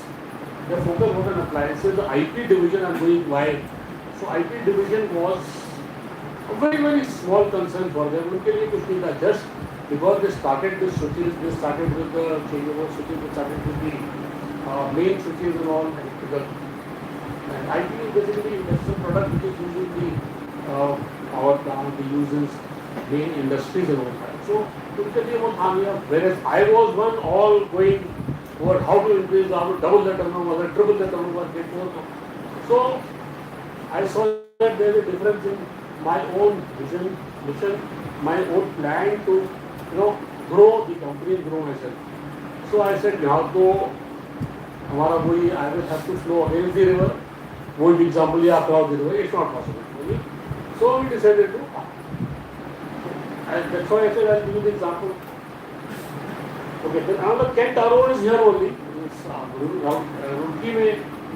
Their focus was on appliances. The IT division are going wild. So IT division was a very, very small concern for them. उनके लिए कुछ नहीं था. Just because they started with switches, they started with the changeover switches, they started with the main switches and all electrical. And IT is basically industrial product which is using the power plant, the uses main industries and all that. So उनके लिए वो था नहीं. Whereas I was one all going over how to increase, how to double the turnover, triple the turnover, get more. So I saw that there is a difference in my own vision, mission, my own plan to grow the company and grow myself. So I said यहाँ तो हमारा वही I will have to flow against the river. वही example या across the river, it's not possible. So we decided to. And that's why I said I'll give you the example. Okay, then another Kent arrow is here only. It's Roorkee में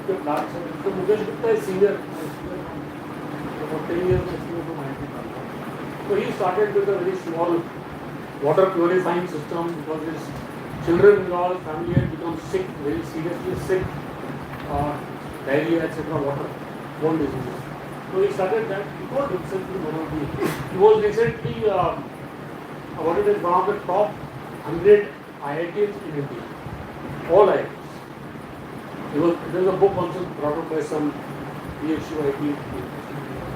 the plants are. So Mukesh Gupta is senior. About 10 years experience from IIT. So he started with a very small water purifying system because his children and all family had become sick, very seriously sick, diarrhea, etc., water-borne diseases. So he started that. He got himself to one of the. He was recently awarded as one of the top 100 IITs in India. All IITs. There's a book also brought up by some PhD IIT.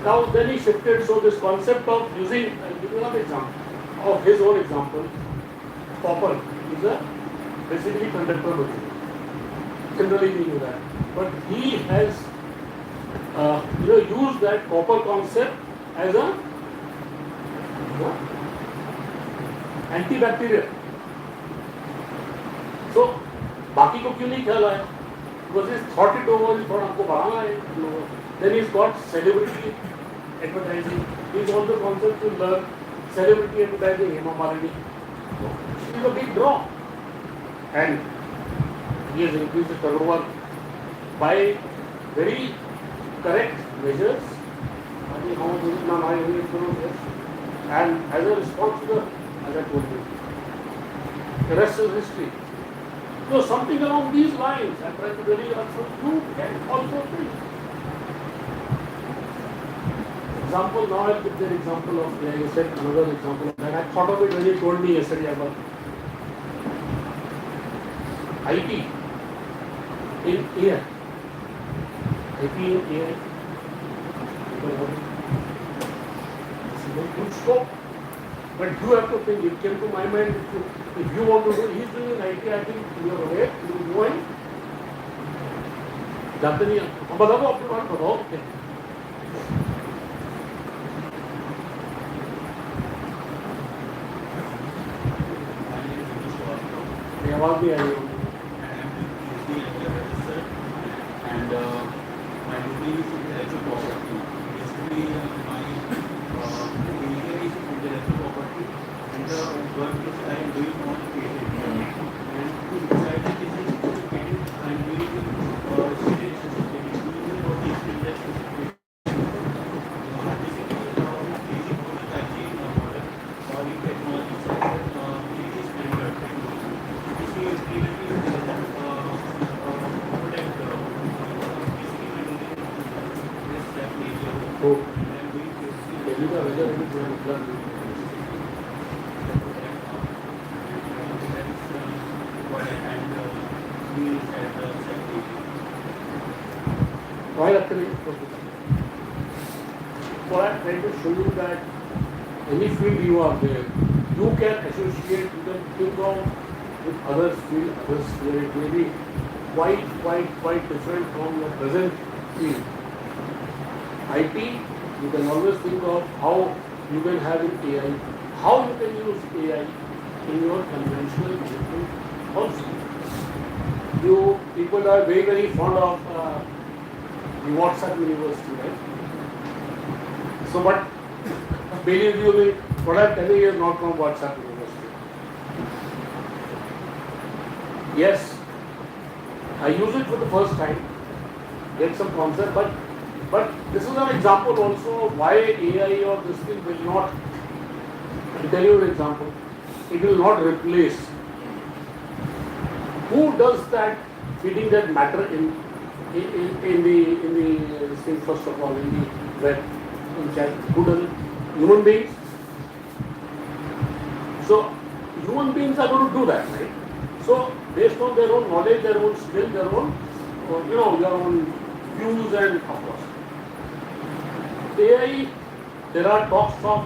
Now then he shifted. So this concept of using, I'll give you another example of his own example. Copper is a basically conductor material. Generally we knew that, but he has use that copper concept as a antibacterial. So बाकी को क्यों नहीं ख्याल आया? Because he's thought it over, he thought आपको बढ़ाना है. Then he's got celebrity advertising. He's also concept to learn celebrity advertising, Hema Malini. He's a big draw, and he has increased the turnover by very correct measures. I think how much is it now? And as a response to the, as I told you, the rest is history. So something along these lines, I'm trying to tell you, you can also think. Example, now I'll give the example of, like I said, another example of that. I thought of it when you told me yesterday about IT in AI. IT in AI. It's a very good scope. But you have to think, it came to my mind, if you want to do, he's doing an IT, I think you are aware, you will go in. जानते नहीं हैं, बताओ अपनी बात बताओ. आवाज भी आई होगी. And my duty is intellectual property. Basically, my area is intellectual property, and the work which I am doing on patent. And to decide that this is patent, I am doing state specification for these index specification. Basically, basic prototyping model or in technology sector, it is standard technology. This is previously the whether it is a club. Why actually? So I'm trying to show you that any field you are there, you can associate, you can think of with others field, others field. It may be quite different from your present field. IT, you can always think of how you can have in AI, how you can use AI in your conventional management also. You people are very fond of the WhatsApp University, right? So, but believe you me, what I'm telling you is not from WhatsApp University. Yes, I use it for the first time, get some concept, but this is an example also of why AI or this thing will not. I'll tell you an example. It will not replace. Who does that feeding that matter in the thing, first of all, in the web, in chat? Who does it? Human beings. So human beings are going to do that, right? So based on their own knowledge, their own skill, their own their own views, and of course AI. There are talks of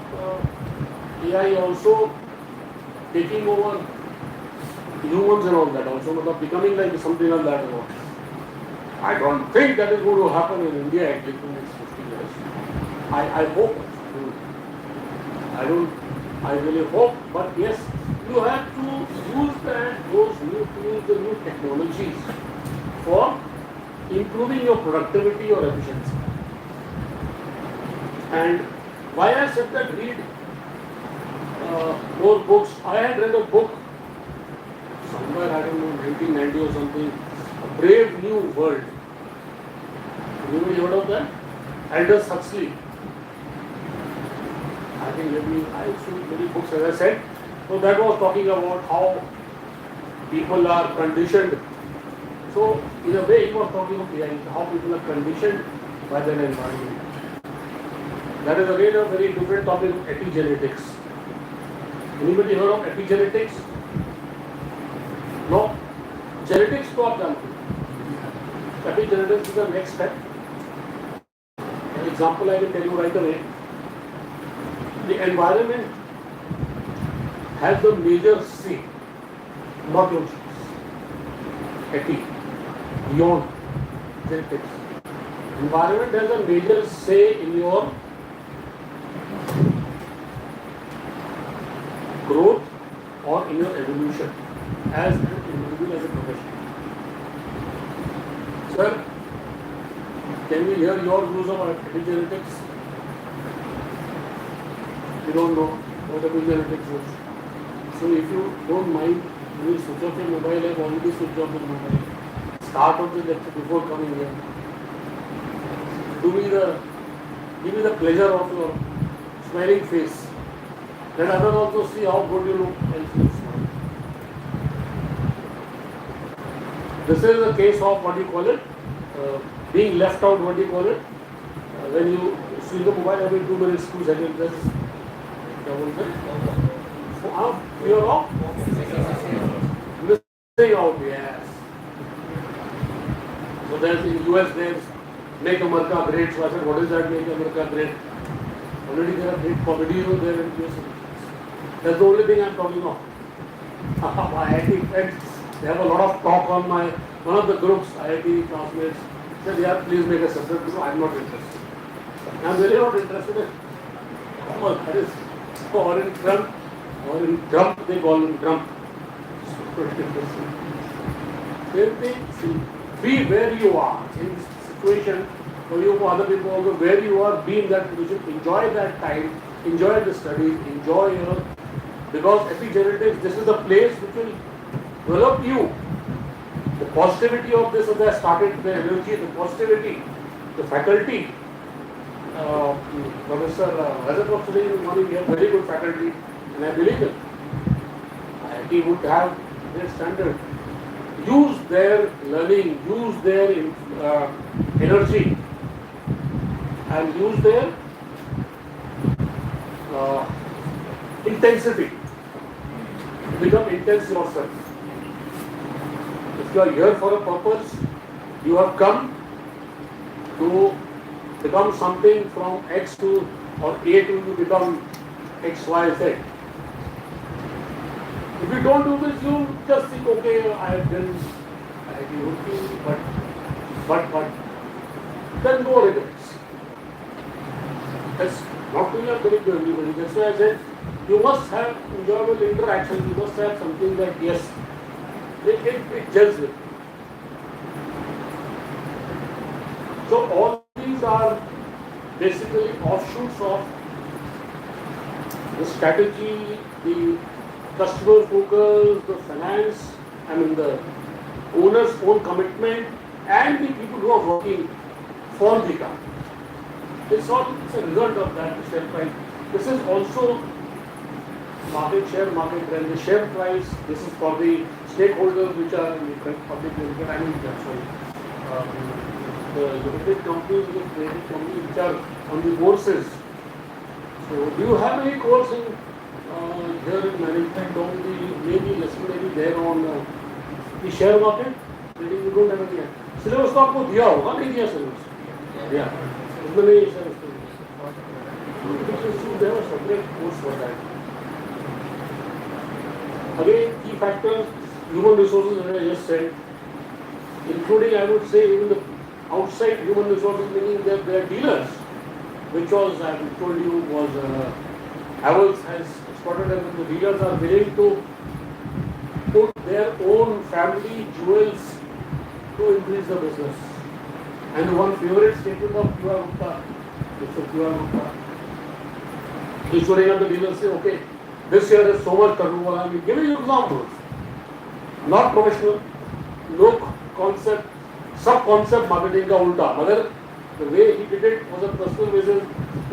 AI also taking over humans and all that also, but becoming like something like that. I don't think that is going to happen in India at least in the next 50 years. I hope. I really hope, but yes, you have to use those new tools, the new technologies for improving your productivity or efficiency. And why I said that read more books. I had read a book somewhere, I don't know, 1990 or something, A Brave New World. Anybody heard of that? Aldous Huxley. I think maybe I should many books, as I said. So that was talking about how people are conditioned. So in a way he was talking of AI, how people are conditioned by their environment. That is again a very different topic, epigenetics. Anybody heard of epigenetics? No? Genetics to आप जानते हैं. Epigenetics is the next step. An example I will tell you right away. The environment has the major say, not your genes. Epi, beyond genetics. Environment has a major say in your growth or in your evolution as an individual, as a professional. Sir, can we hear your views of epigenetics? You don't know what epigenetics is. So if you don't mind, you will switch off your mobile. I have already switched off your mobile. Start of the lecture before coming here. Give me the pleasure of your smiling face. Let others also see how good you look and feel smile. This is a case of what do you call it? Being left out, what do you call it? When you see the mobile every 2 minutes, 2 seconds, that's fear of missing out, yes. So there's in US there's Make America Great. So I said, what is that, Make America Great? Already there are great comedies there in US. That's the only thing I'm talking of. My IIT friends, they have a lot of talk on one of the groups, IIT classmates, said, yeah, please make a separate group. I'm not interested. I'm really not interested in that is, or in Trump, they call him Trump. Same thing, see, be where you are in this situation, for you, for other people also, where you are, be in that position, enjoy that time, enjoy the studies, enjoy your, because epigenetics, this is the place which will develop you. The positivity of this, as I started, the energy, the positivity, the faculty. Professor Hazrat was today in the morning, we have very good faculty, and I believe it. IIT would have their standard. Use their learning, use their energy, and use their intensity. You become intense yourself. If you are here for a purpose, you have come to become something from X to or A to you become X, Y, Z. If you don't do this, you just think, okay, I have done IIT Roorkee, but then no regrets. That's not to your credit to everybody. That's why I said you must have enjoyable interaction. You must have something that yes, it gels with. So all these are basically offshoots of the strategy, the customer focus, the finance, the owner's own commitment, and the people who are working for the company. It's a result of that share price. This is also market trend. The share price, this is for the stakeholders which are in the public limited, the limited companies, the traded companies which are on the bourses. So do you have any course in here in management on the maybe lesson maybe there on the share market? Maybe you don't have any. Syllabus तो आपको दिया होगा नहीं दिया syllabus? दिया. उसमें नहीं है syllabus. There was a separate course for that. Again, key factors, human resources, as I just said, including I would say even the outside human resources, meaning their dealers, which was I told you was Havells has spotted that the dealers are willing to put their own family jewels to increase the business. And one favorite statement of QR Gupta, Mr. QR Gupta, he's showing up the dealers say, okay, this year is so much turnover. I'm giving you examples. Not professional, no concept, sub-concept marketing ka ulta. But the way he did it was a personal basis.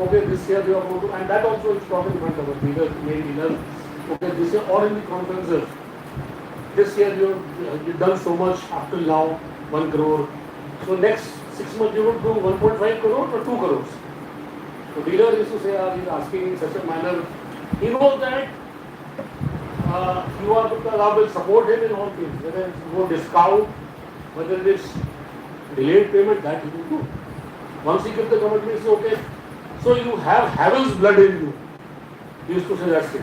Okay, this year you are going to, and that also is talking in front of the dealers, main dealers. Okay, this year or in the conferences. This year you've done so much up till now, 1 crore. So next 6 months you would do 1.5 crore or 2 crores. So dealer used to say, he's asking in such a manner. He knows that you are will support him in all things, whether it's no discount, whether it is delayed payment, that he will do. Once he gives the commitment, he says, okay, so you have Havells blood in you. He used to say that's it.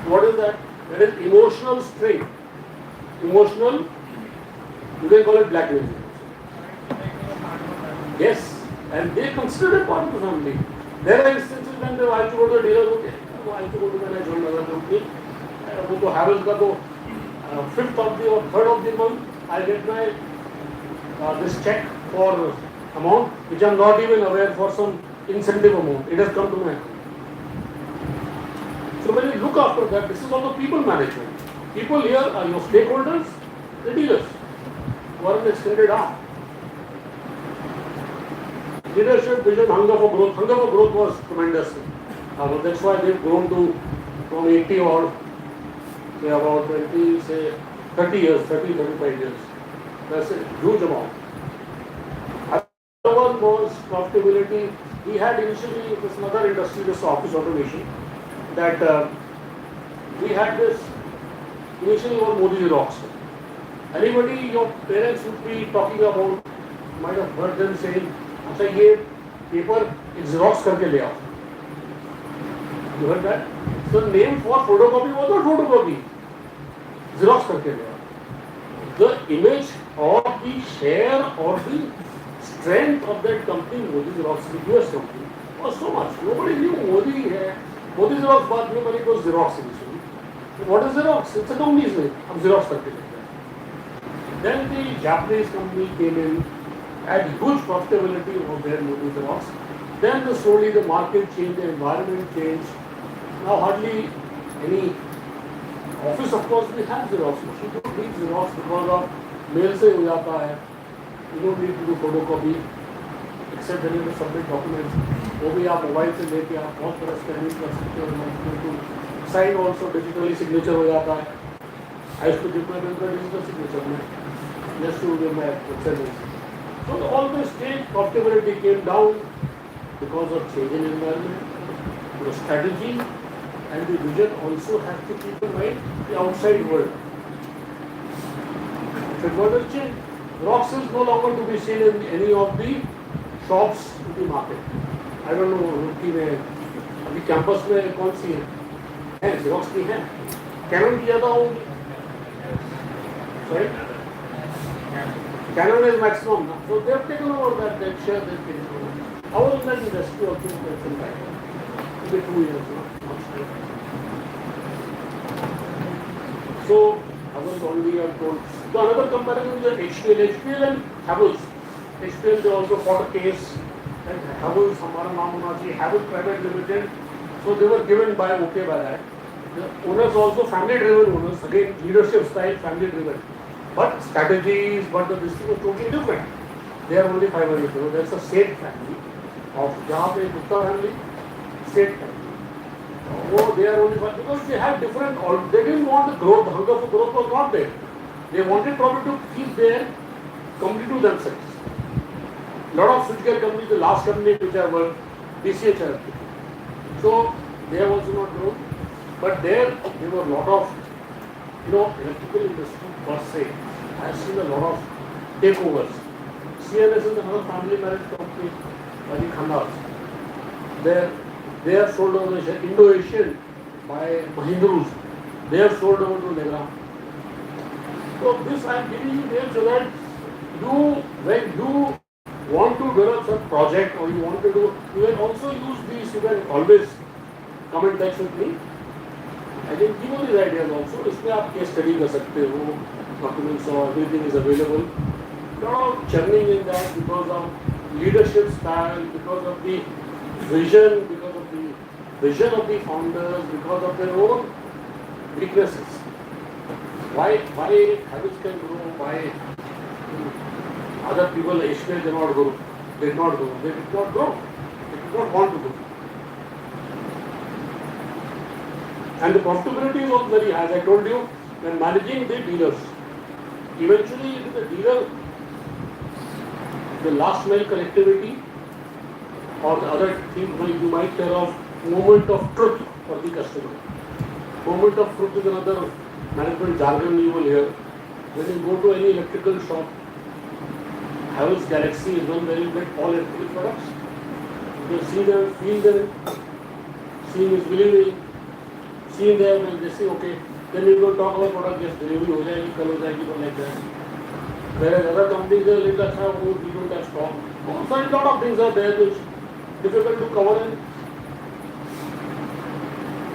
What is that? That is emotional strength. Emotional, you can call it blackmail. Yes, and they consider it part of the family. There are instances when I have to go to a dealer, okay, I have to go to when I join another company. Go to Havells ka to 5th of the or 3rd of the month, I get my this check for amount which I am not even aware for some incentive amount. It has come to my account. So when you look after that, this is also people management. People here are your stakeholders, the dealers, who are an extended arm. Leadership, vision, hunger for growth. Hunger for growth was tremendous. That's why they've grown to from 80 or say about 20, say 30 years, 30, 35 years. That's a huge amount. Another one was profitability. We had initially this another industry, this office automation, that we had this initially was Modi Xerox. Anybody, your parents would be talking about, might have heard them saying, अच्छा ये paper Xerox करके ले आओ. You heard that? So the name for photocopy was not photocopy. Xerox करके ले आओ. The image or the share or the strength of that company, Modi Xerox, the US company, was so much. Nobody knew Modi है. Modi Xerox बाद में बनी was Xerox initially. What is Xerox? It's a company's name. हम Xerox करके ले आओ. Then the Japanese company came in, had huge profitability of their Modi Xerox. Then slowly the market changed, the environment changed. Now hardly any office, of course, we have Xerox. You don't need Xerox because of mail से हो जाता है. You don't need to do photocopy except when you submit documents. वो भी आप mobile से लेके आप बहुत तरह स्कैनिंग कर सकते हो. Sign also digitally signature हो जाता है. I used to give my digital signature में just to give my service. So all this change, profitability came down because of change in environment, the strategy and the vision also have to keep in mind the outside world. If it were to change, Rox is no longer to be seen in any of the shops in the market. I don't know Roorkee में अभी campus में कौन सी है Xerox की है, Canon की ज़्यादा होंगी, sorry, Canon is maximum now, so they have taken over that share they have taken over. I was in that industry also for some time, maybe 2 years now, much time. So I was already told. So another comparison is the HPL and Havells. HPL they also fought a case and Havells हमारा नाम होना चाहिए, Havells Private Limited. So they were given by okay by that. The owners also family driven owners, again leadership style family driven. But strategies, but the district was totally different. They are only 500 crore. There's a Seth family of जहाँ पे Gupta family, Seth family. Oh, they are only because they have different. They didn't want the growth. The hunger for growth was not there. They wanted probably to keep their company to themselves. Lot of switchgear companies, the last company which I worked, DCH. So they have also not grown. But there were a lot of, electrical industry per se. I have seen a lot of takeovers. CNS is another family marriage company by the Khandals. They have sold over the Indo-Asian by Mahindras. They have sold over to Legra. So this I am giving you there so that when you want to develop some project or you want to do, you can also use these. You can always come in touch with me. I can give you these ideas also. इसमें आप case study कर सकते हो, documents or everything is available. Lot of churning in that because of leadership style, because of the vision, because of the vision of the founders, because of their own weaknesses. Why habits can grow? Why other people HPL did not grow? They did not grow. They did not grow. They did not want to grow. And the profitability is also very high. As I told you, when managing the dealers, eventually it is the dealer, the last mile connectivity or the other thing you might hear of moment of truth for the customer. Moment of truth is another management jargon you will hear. When you go to any electrical shop, Havells Galaxy is one where you get all electrical products. You see them, feel them, seeing is believing. Seeing them and they say okay, then you don't talk about product, just delivery हो जाएगी, कल हो जाएगी, but like that. Whereas other companies are like that, oh, we don't have stock. So a lot of things are there which difficult to cover in.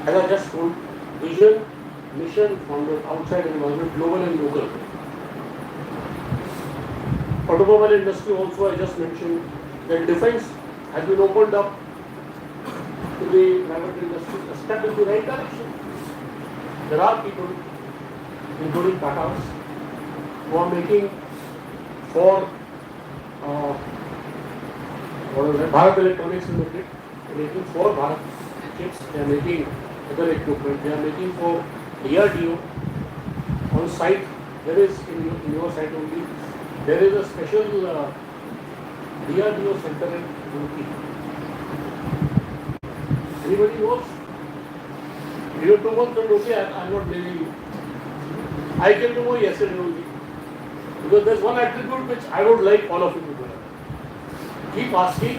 As I just told, vision, mission from the outside environment, global and local. Automobile industry also I just mentioned that defense has been opened up to the private industry, a step in the right direction. There are people, including Tatas, who are making for Bharat Electronics Limited, making for Bharat chips, they are making other equipment, they are making for DRDO on site. There is in your site only, there is a special DRDO center in Roorkee. Anybody knows? You have 2 months from Roorkee, I am not blaming you. I came to know yesterday only. Because there is one attribute which I would like all of you to do. Keep asking,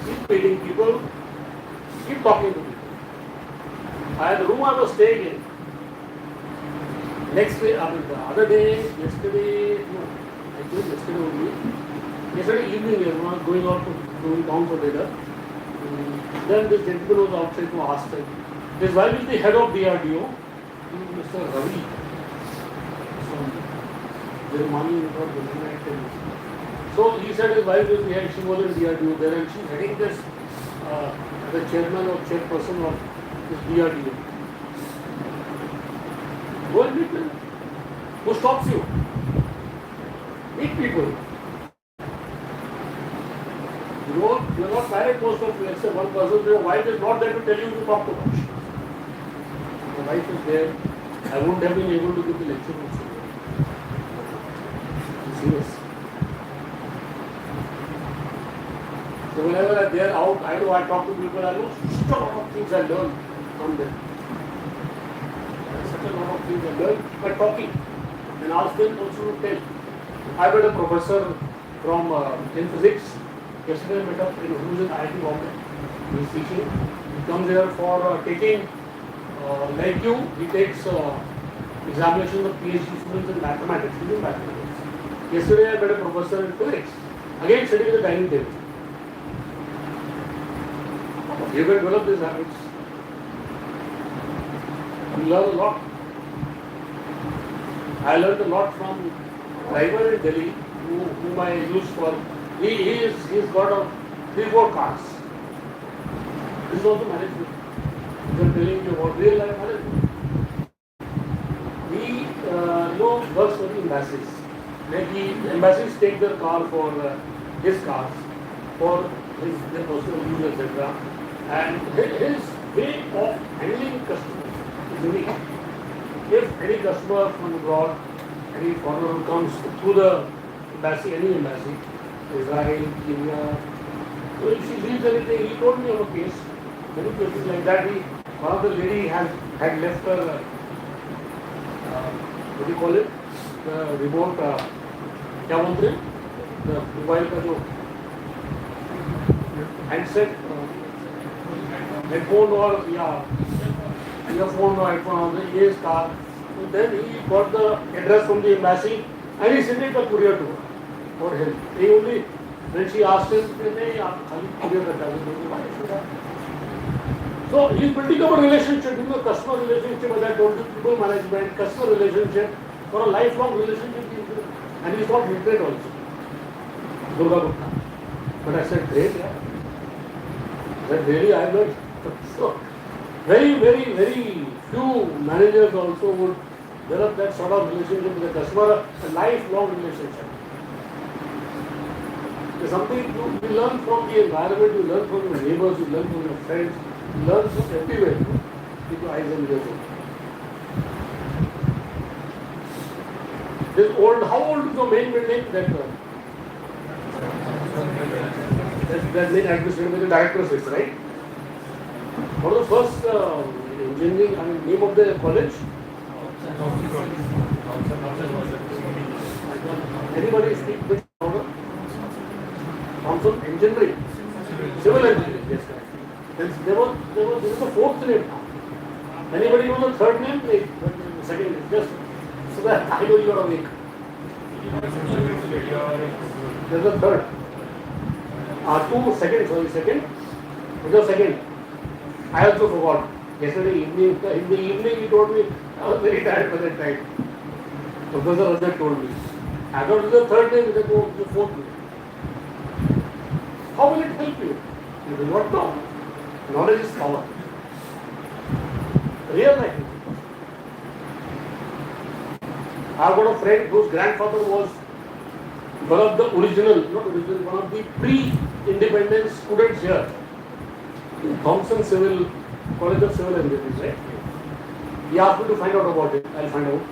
keep meeting people, keep talking to people. The room I was staying in, next day, the other day, yesterday, no, I think yesterday only. Yesterday evening, I was going down for dinner. Then this gentleman was outside to ask him. His wife is the head of DRDO, Mr. Ravi. So he said his wife is the head, she was in DRDO there and she's heading this, the chairman or chairperson of this DRDO. Go and meet them. Who stops you? Meet people. You are not married, most of you, except one person, your wife is not there to tell you to talk too much. Your wife is there. I wouldn't have been able to give the lecture also. I'm serious. So So whenever they are out, I know I talk to people, I know such a lot of things I learn from them. Such a lot of things I learn by talking and ask them also to tell. I met a professor from in physics. Yesterday I met up in who's in IIT Roorkee. He is teaching. He comes here for taking, like you, he takes examinations of PhD students in mathematics. He is mathematics. Yesterday I met a professor in physics. Again sitting at the dining table. You can develop these habits. You learn a lot. I learned a lot from driver in Delhi whom I used for. He's got a 3-4 cars. This is also management. I'm telling you about real life management. He works for the embassies. Like the embassies take their car for his cars, for their personal use, etc. And his way of handling customers is unique. If any customer from abroad, any foreigner who comes through the embassy, any embassy, Israel, Kenya, so if she leaves anything, he told me of a case, many cases like that. One of the lady had left her, what do you call it, the remote, क्या बोलते हैं, the mobile का जो handset, headphone or earphone or headphone on the his car. So then he got the address from the embassy and he sent it the courier to her for him. He only, when she asked him, नहीं आप खाली courier करता है, so he's building up a relationship, customer relationship, as I told you, people management, customer relationship, for a lifelong relationship, and he's got hatred also. Durga Gupta. But I said, great, yeah. That really I learned. So, very, very, very few managers also would develop that sort of relationship with the customer, a lifelong relationship. There's something you learn from the environment, you learn from your neighbors, you learn from your friends, you learn from everywhere. Keep your eyes and ears open. This old, how old is the main building? That main administrative with the director sits, right? What was the first engineering, name of the college? Anybody speak with louder? Thompson Engineering. Civil engineering, yes, correct. There was a fourth name now. Anybody know the third name? Like, the second name, just so that I know you are awake. There's a third. Second. What's the second? I also forgot. Yesterday evening, in the evening he told me, I was very tired by that time. Professor Rajat told me. I thought it was the third name, he said, no, the fourth name. How will it help you? You will not know. Knowledge is power. Real life. I've got a friend whose grandfather was one of the one of the pre-independence students here in Thompson College of Civil Engineering, right? He asked me to find out about it. I'll find out.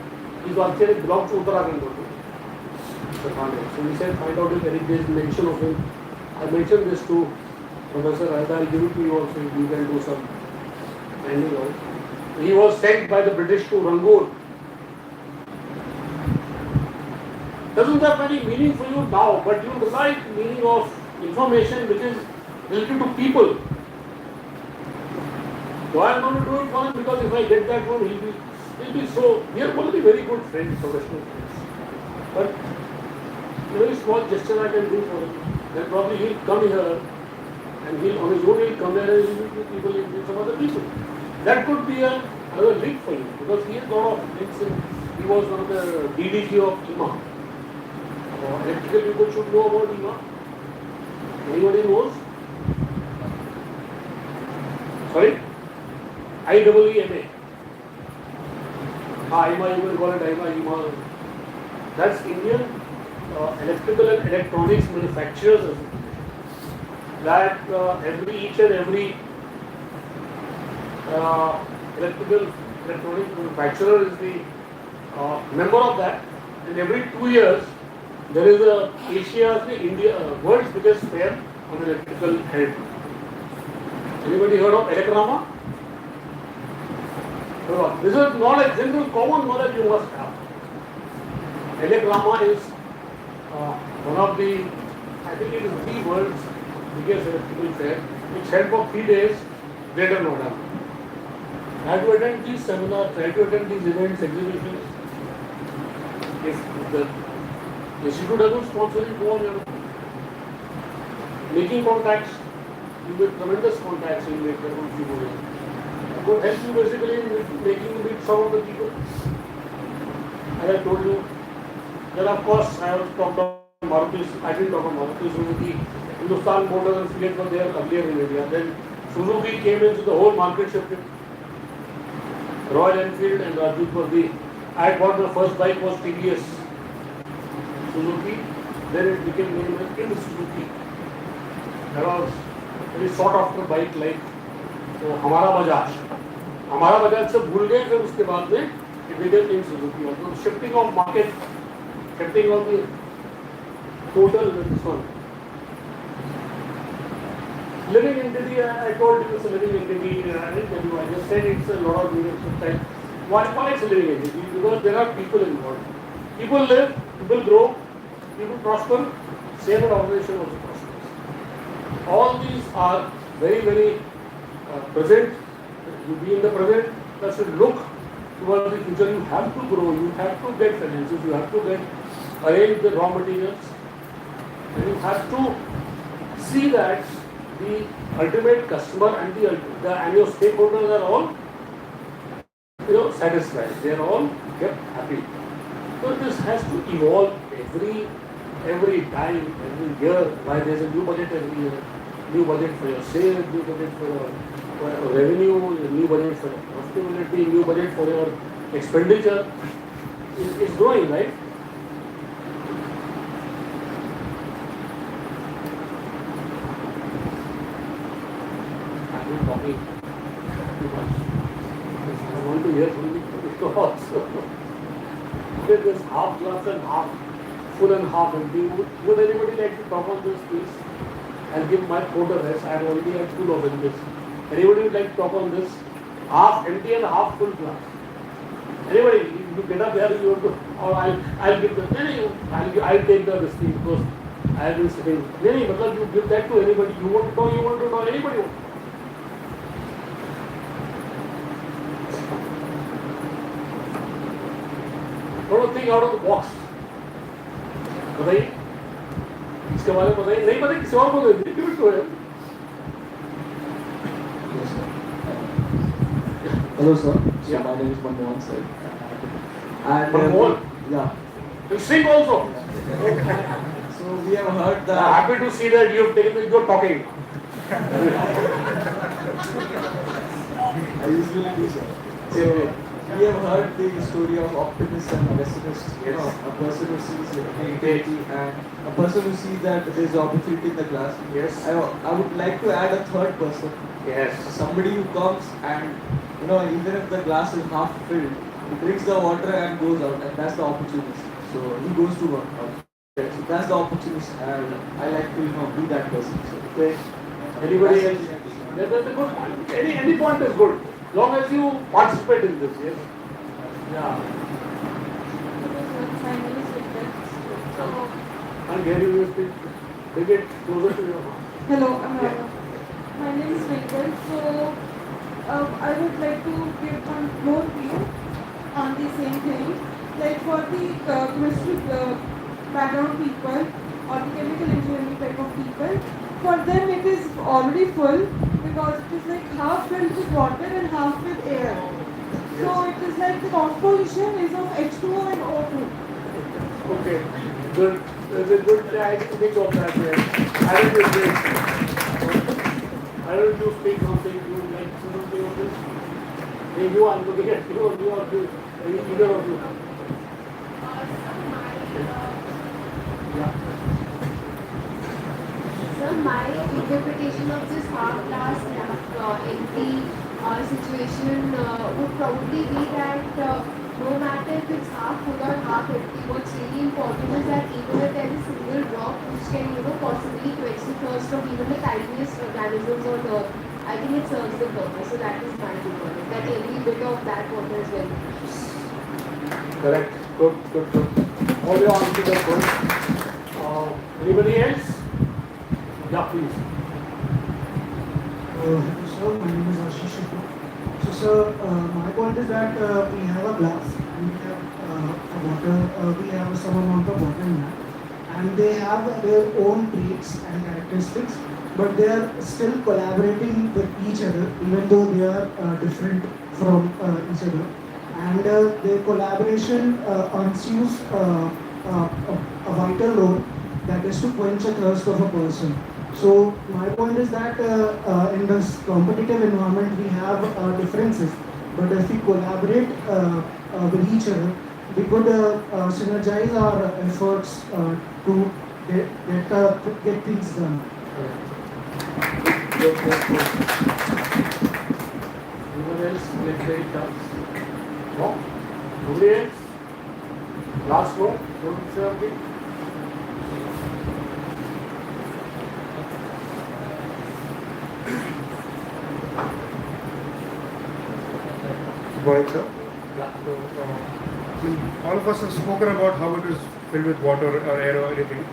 He's actually belongs to Uttarakhand. So he said, find out if there is mention of him. I mentioned this to Professor Raida. I'll give it to you also. You can do some finding out. He was sent by the British to Rangoon. Doesn't have any meaning for you now, but you like meaning of information which is related to people. So I am going to do it for him because if I get that one, he'll be so. We are going to be very good friends, professional friends. But a very small gesture I can do for him. Then probably he'll come here and he'll on his own he'll come here and he'll meet with people, he'll meet some other people. That could be another link for you because he has a lot of links in. He was one of the DDG of IMA. Electrical people should know about IMA. Anybody knows? Sorry? IEEMA. IMA, you will call it IMA. That's Indian Electrical and Electronics Manufacturers Association. That each and every electronics manufacturer is the member of that, and every 2 years there is World's biggest fair on electrical head. Anybody heard of Electrama? This is knowledge, general common knowledge you must have. Electrama is one of the, I think it is the world's biggest electrical fair. It's held for 3 days, Greater Noida. Try to attend these seminars, try to attend these events, exhibitions. If the institute doesn't sponsor it, go on your own. Making contacts, you make tremendous contacts in make your own people. It will help you basically in making you meet some of the people. As I told you, then of course I have talked about Maruti, I didn't talk about Maruti Suzuki. Hindustan Motors and Fiat were there earlier in India. Then Suzuki came into the whole market shifted. Royal Enfield and Rajut were the, I had bought my first bike was TVS Suzuki. Then it became named as Suzuki. That was very sought after bike like तो हमारा बजाज से भूल गए फिर उसके बाद में it became in Suzuki. So shifting of market, shifting of the total this one. Living entity, I told you it's a living entity. I didn't tell you. I just said it's a lot of leadership type. Why it's a living entity? Because there are people involved. People live, people grow, people prosper. Same organization also prospers. All these are very, very present. You be in the present. That should look towards the future. You have to grow. You have to get finances. You have to get arrange the raw materials. And you have to see that the ultimate customer and and your stakeholders are all satisfied. They are all kept happy. So this has to evolve every time, every year. Why there is a new budget every year, new budget for your sales, new budget for your revenue, new budget for your profitability, new budget for your expenditure. It's growing, right? Talking too much. I want to hear from the also. With this half glass and half full and half empty, would anybody like to talk on this, please? I'll give my quota rest. I have already had full of this. Anybody would like to talk on this? Half empty and half full glass. Anybody? You get up there, you want to, or I'll give the. I'll take this thing because I have been sitting. You give that to anybody. You want to know anybody. Don't think out of the box. बताइए इसके बारे में बताइए नहीं पता किसी और को दे give it to him. Hello sir. So Yeah. my name is Manmohan sir. And Manmohan? yeah. You sing also. So we have heard I'm that. happy to see that you've taken you're talking. I usually do sir. So we have heard the story of optimist and pessimist. Yes. A person who sees negativity and a person who sees that there is opportunity in the class. Yes. I would like to add a third person. Yes. Somebody who comes and even if the glass is half filled, he drinks the water and goes out, and that's the opportunist. So he goes to work out. So that's the opportunist, and I like to be that person. So Okay. Anybody else? That's a good point. Any point is good. Long as you participate in this, yes? Yeah. My name is Victor. And here you will speak. Take it closer to your mouth. Hello, Yeah. my name is Victor. So I would like to give one more view on the same thing. Like for the chemistry background people or the chemical engineering type of people, for them it is already full because it is like half filled with water and half with air. So it is like the composition is of H2O and O2. Okay. Good. That's a good. I didn't think of that way. I didn't think. I don't you speak something you would like to do of this? Hey, you are looking at you or you, either of you. Yeah. Sir, my interpretation of this half glass empty situation would probably be that no matter if it's half full or half empty, what's really important is that even if there is a single drop which can, possibly quench the thirst of even the tiniest organisms on earth, I think it serves the purpose. So that is my viewpoint. That every bit of that water is very precious. Correct. Good. All your answers are good. Anybody else? Yeah, please. Hello sir, my name is Ashish Shukla. So sir, my point is that we have a glass, and we have a water, we have some amount of water in that, and they have their own traits and characteristics, but they are still collaborating with each other, even though they are different from each other, and their collaboration ensues a vital role, that is to quench the thirst of a person. So my point is that in this competitive environment we have differences, but if we collaborate with each other, we could synergize our efforts to get things done. Good. Anyone else? Let's say it comes. No? Nobody else? Last row? Don't say anything. Good morning, sir. Yeah. All of us have spoken about how it is filled with water or air or anything.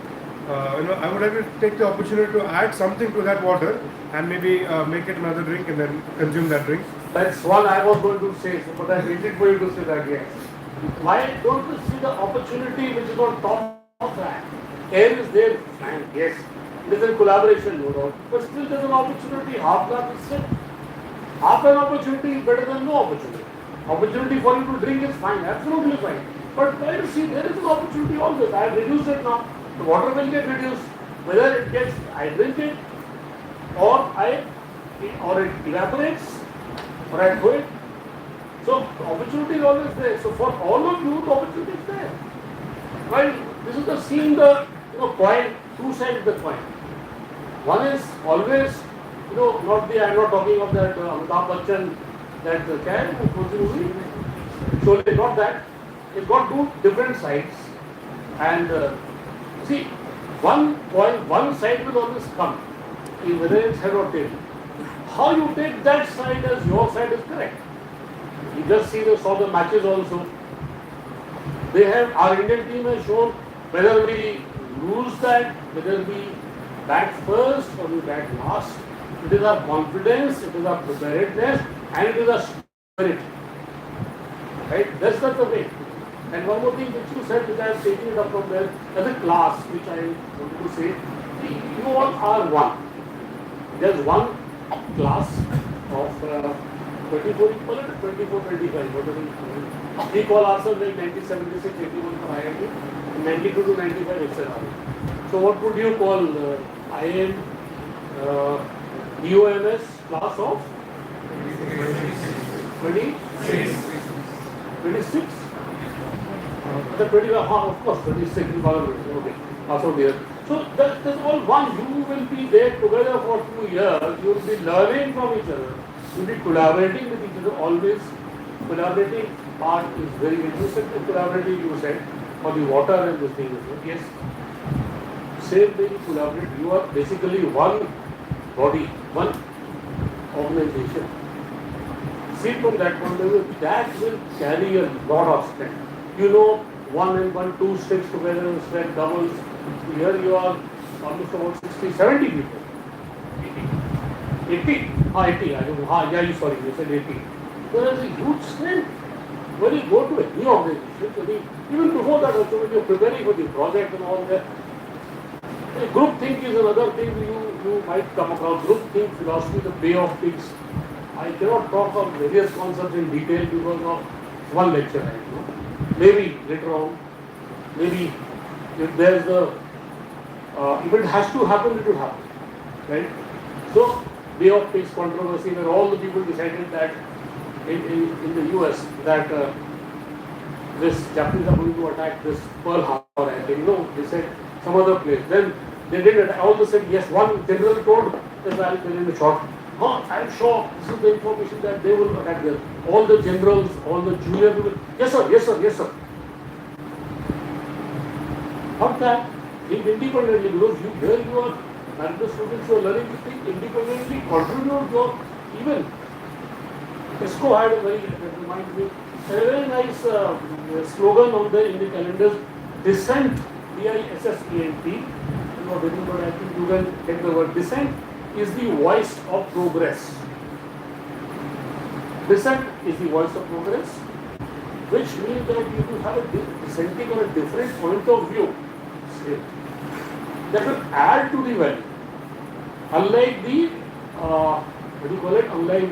I would like to take the opportunity to add something to that water and maybe make it another drink and then consume that drink. That's what I was going to say, but I waited for you to say that, yes. Why don't you see the opportunity which is on top of that? Air is there, fine, yes. It is in collaboration, no doubt. But still there's an opportunity, half glass is still. Half an opportunity is better than no opportunity. Opportunity for you to drink is fine, absolutely fine. But try to see, there is an opportunity always. I have reduced it now. The water will get reduced. Whether it gets, I drink it, or it evaporates, or I throw it. So the opportunity is always there. So for all of you, the opportunity is there. Well, this is the seeing the coin, two sides of the coin. One is always, not the, I'm not talking of that Amitabh Bachchan, that can, who's the movie? Sholay, not that. It's got two different sides. And see, one coin, one side will always come, whether it's head or tail. How you take that side as your side is correct. You just saw the matches also. Our Indian team has shown whether we lose that, whether we bat first or we bat last. It is our confidence, it is our preparedness, and it is our spirit. Right? That's not the way. And one more thing which you said, which I am taking it up from there, as a class, which I wanted to say, you all are one. There's one class of 24 people and 24, 25, whatever you call it. We call ourselves like 1976, 81 for IIT, 92 to 95 etc. So what would you call IIM, EOMS class of 26? The 25, of course, 26 is okay. Also there. So there's all one. You will be there together for 2 years. You will be learning from each other. You will be collaborating with each other. Always collaborating part is very interesting. Collaborating, you said, for the water and this thing. Yes. Same way you collaborate. You are basically one body, one organization. See from that point of view, that will carry a lot of strength. 1 and 1, 2 sticks together, strength doubles. Here you are almost about 60, 70 people. 80? 80. I don't know. Sorry, you said 80. There is a huge strength. When you go to any organization, even before that also, when you are preparing for the project and all that, group think is another thing you might come across. Group think philosophy, the way of things. I cannot talk of various concepts in detail because of one lecture, right? Maybe later on, maybe if there's if it has to happen, it will happen, right? So, way of things controversy where all the people decided that in the US that this Japanese are going to attack this Pearl Harbor, and they said some other place. Then they did it. All of a sudden, yes, one general told that I'll tell in a short. I'm sure this is the information that they will, all the generals, all the junior people, yes sir, yes sir, yes sir. Not that, think independently, because here you are, and the students who are learning to think independently, contribute your, even, ISCO had a very, that reminds me, a very nice slogan in the calendars, dissent, D-I-S-S-E-N-T, I'm not reading, but I think you can take the word dissent, is the voice of progress. Dissent is the voice of progress, which means that you will have a dissenting or a different point of view. That will add to the value. Unlike the, what do you call it? Unlike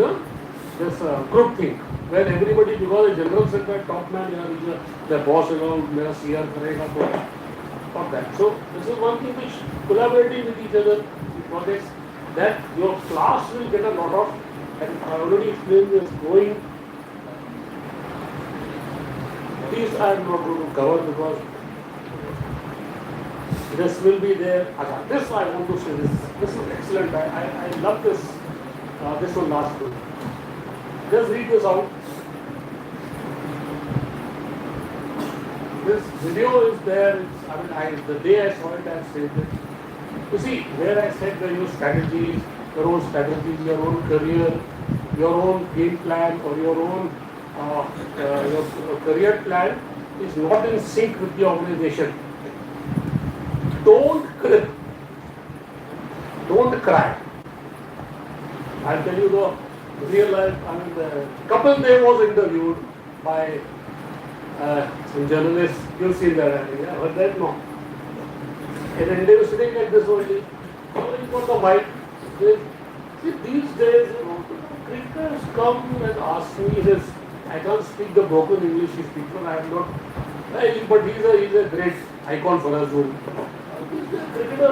this group thing, where everybody, because the general said that top man, the boss, mera CR karega, so not that. So this is one thing which collaborating with each other in projects, that your class will get a lot of, and I already explained this, going. These I am not going to cover because this will be there. This I want to say, this is excellent. I love this. This will last good. Just read this out. This video is there. The day I saw it, I saved it. You see, where I said that your strategies, your own career, your own game plan, or your own your career plan is not in sync with the organization. Don't quit. Don't cry. I'll tell you the real life. The Kapil Dev was interviewed by some journalists. You've seen that, I think. Yeah? Heard that? No. And they were sitting like this only, calling for the mic. See, these days, cricketers come and ask me this. I can't speak the broken English he speaks, but I am not. But he's a great icon for us. Cricketer,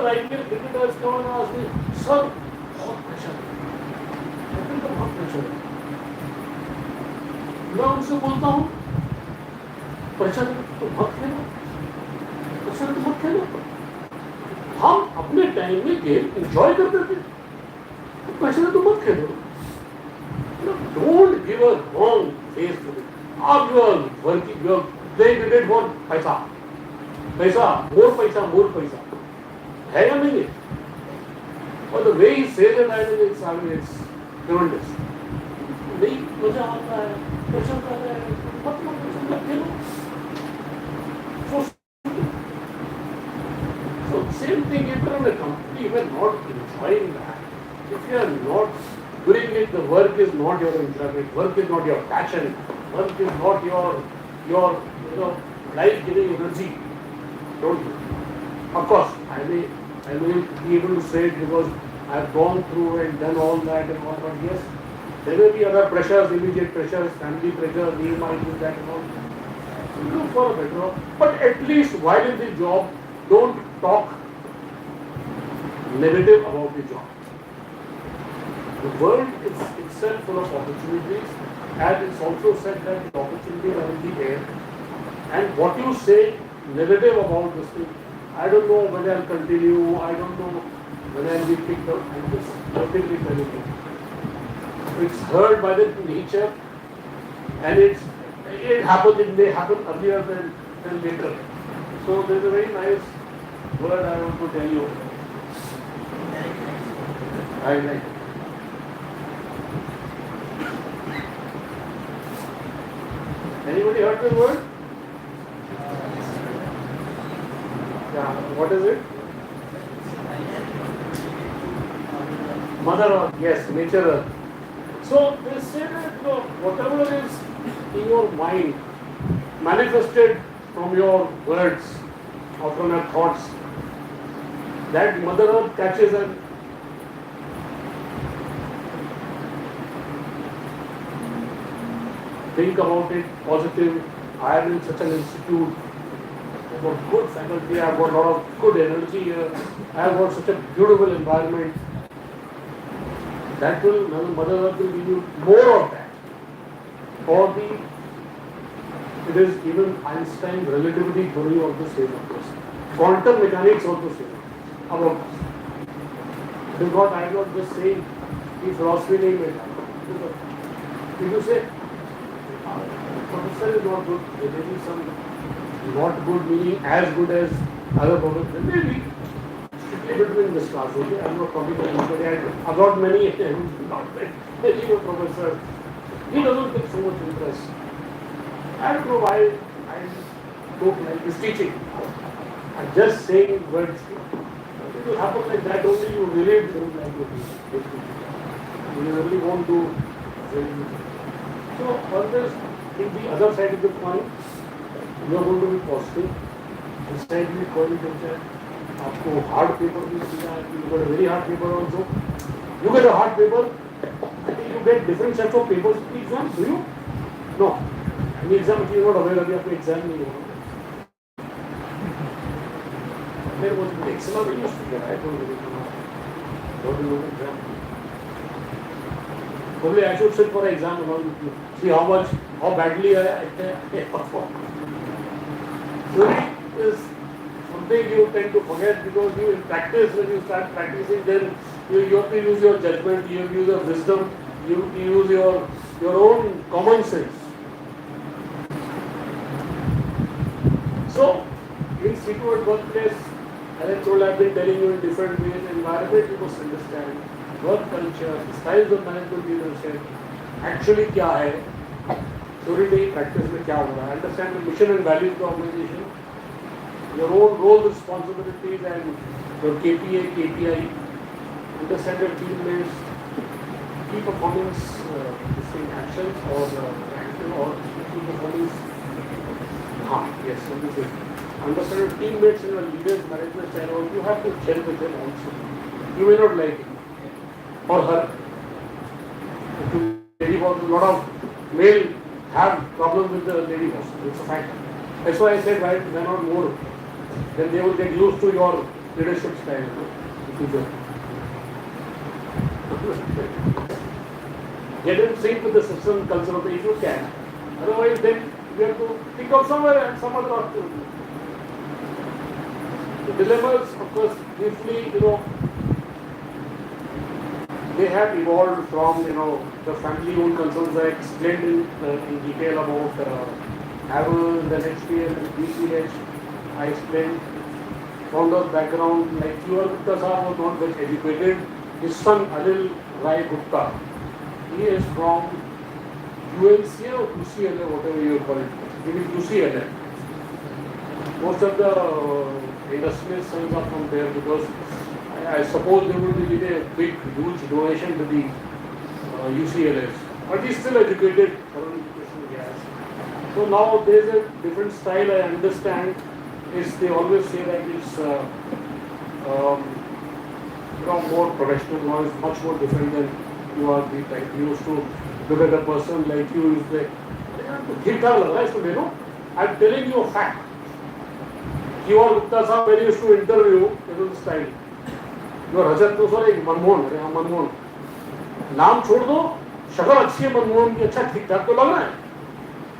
cricketers come and ask me, sir, बहुत pressure है. I think बहुत pressure है. मैं उनसे बोलता हूँ, pressure तो मत खेलो, pressure तो मत खेलो. हम अपने टाइम में गेम एंजॉय करते थे. pressure तो मत खेलो. Don't give a wrong face to it. If you are working, they did it for paisa. More paisa. है या नहीं है? और the way he says it, I think it's tremendous. नहीं मजा आता है, प्रेशर कर रहे हैं, मत खेलो. So same thing, if you are in a company, you are not enjoying that. If you are not doing it, the work is not your enjoyment, work is not your passion, work is not your life-giving energy. Don't do it. Of course, I may be able to say it because I have gone through and done all that and all, but yes, there may be other pressures, immediate pressures, family pressures, EMI, this, that and all. So look for a better job. But at least while in the job, don't talk negative about the job. The world is itself full of opportunities, and it's also said that the opportunities are in the air. And what you say negative about this thing, I don't know whether I'll continue, I don't know whether I'll be picked up, I'm just perfectly telling you. It's heard by the nature, and it may happen earlier than later. So there's a very nice word I want to tell you. I like it. Anybody heard the word? Yeah, what is it? Mother Earth, yes, Nature Earth. So they say that whatever is in your mind, manifested from your words or from your thoughts, that Mother Earth catches and think about it, positive. I am in such an institute. I've got good faculty, I've got a lot of good energy here, I've got such a beautiful environment. That will, Mother Earth will give you more of that. Or it is even Einstein's relativity theory also says of this. Quantum mechanics also says about this. It is what I am not just saying. ये philosophy नहीं मिलता. If you say professor is not good, there may be some not good meaning as good as other professors. Maybe strictly between this class. Okay, I'm not talking about anybody. I've got many, not many professors. He doesn't take so much interest. I don't know why I don't like his teaching. I'm just saying words. It will happen like that only. You really don't like his teaching. You really won't do very good. So always in the other side of the coin, you are going to be positive. This side of the coin is that आपको hard paper भी दिया है. You got a very hard paper also. You get a hard paper. I think you get different sets of papers in the exam. Do you? No. In the exam, you are not aware अभी आपको exam नहीं होगा. There was an Excel I used to get. I don't really know. What do you know exam? Probably I should sit for an exam and all. See how badly I perform. Theory is something you tend to forget because you in practice, when you start practicing, then you have to use your judgment, you have to use your wisdom, you have to use your own common sense. So, in secret workplace, as I told, I've been telling you in different ways, environment you must understand, work culture, styles of management leadership, actually क्या है, theory day practice में क्या हो रहा है, understand the mission and values of the organization, your own role, responsibilities and your KPA, KPI, understand your teammates, key performance actions or key performance, yes, so this is understand your teammates and your leaders, management style, you have to gel with them also. You may not like it or her. Lady boss, a lot of male have problems with the lady boss. It's a fact. That's why I said why not more. Then they will get used to your leadership style in future. Get in sync with the system and culture of the if you can. Otherwise, then you have to pick up somewhere and some other opportunity. The dilemmas, of course, briefly, they have evolved from, the family-owned concerns I explained in detail about Havel, then HPL, BCH. I explained founder's background, like Q.R. Gupta sahab was not well educated. His son Anil Rai Gupta, he is from UNCA or UCLA, whatever you call it. It is UCLA. Most of the industrial sons are from there because I suppose they will be giving a big, huge donation to the UCLAs. But he's still educated. So now there is a different style I understand. They always say that it's more professional now. It's much more different than you are. Like you used to look at a person like you used to. I'm telling you a fact. Q.R. Gupta sahab, when he used to interview, it was style. Your Rajat to sir, एक मनमोहन, मनमोहन. नाम छोड़ दो, शक्ल अच्छी है मनमोहन की, अच्छा ठीक ठाक तो लग रहा है.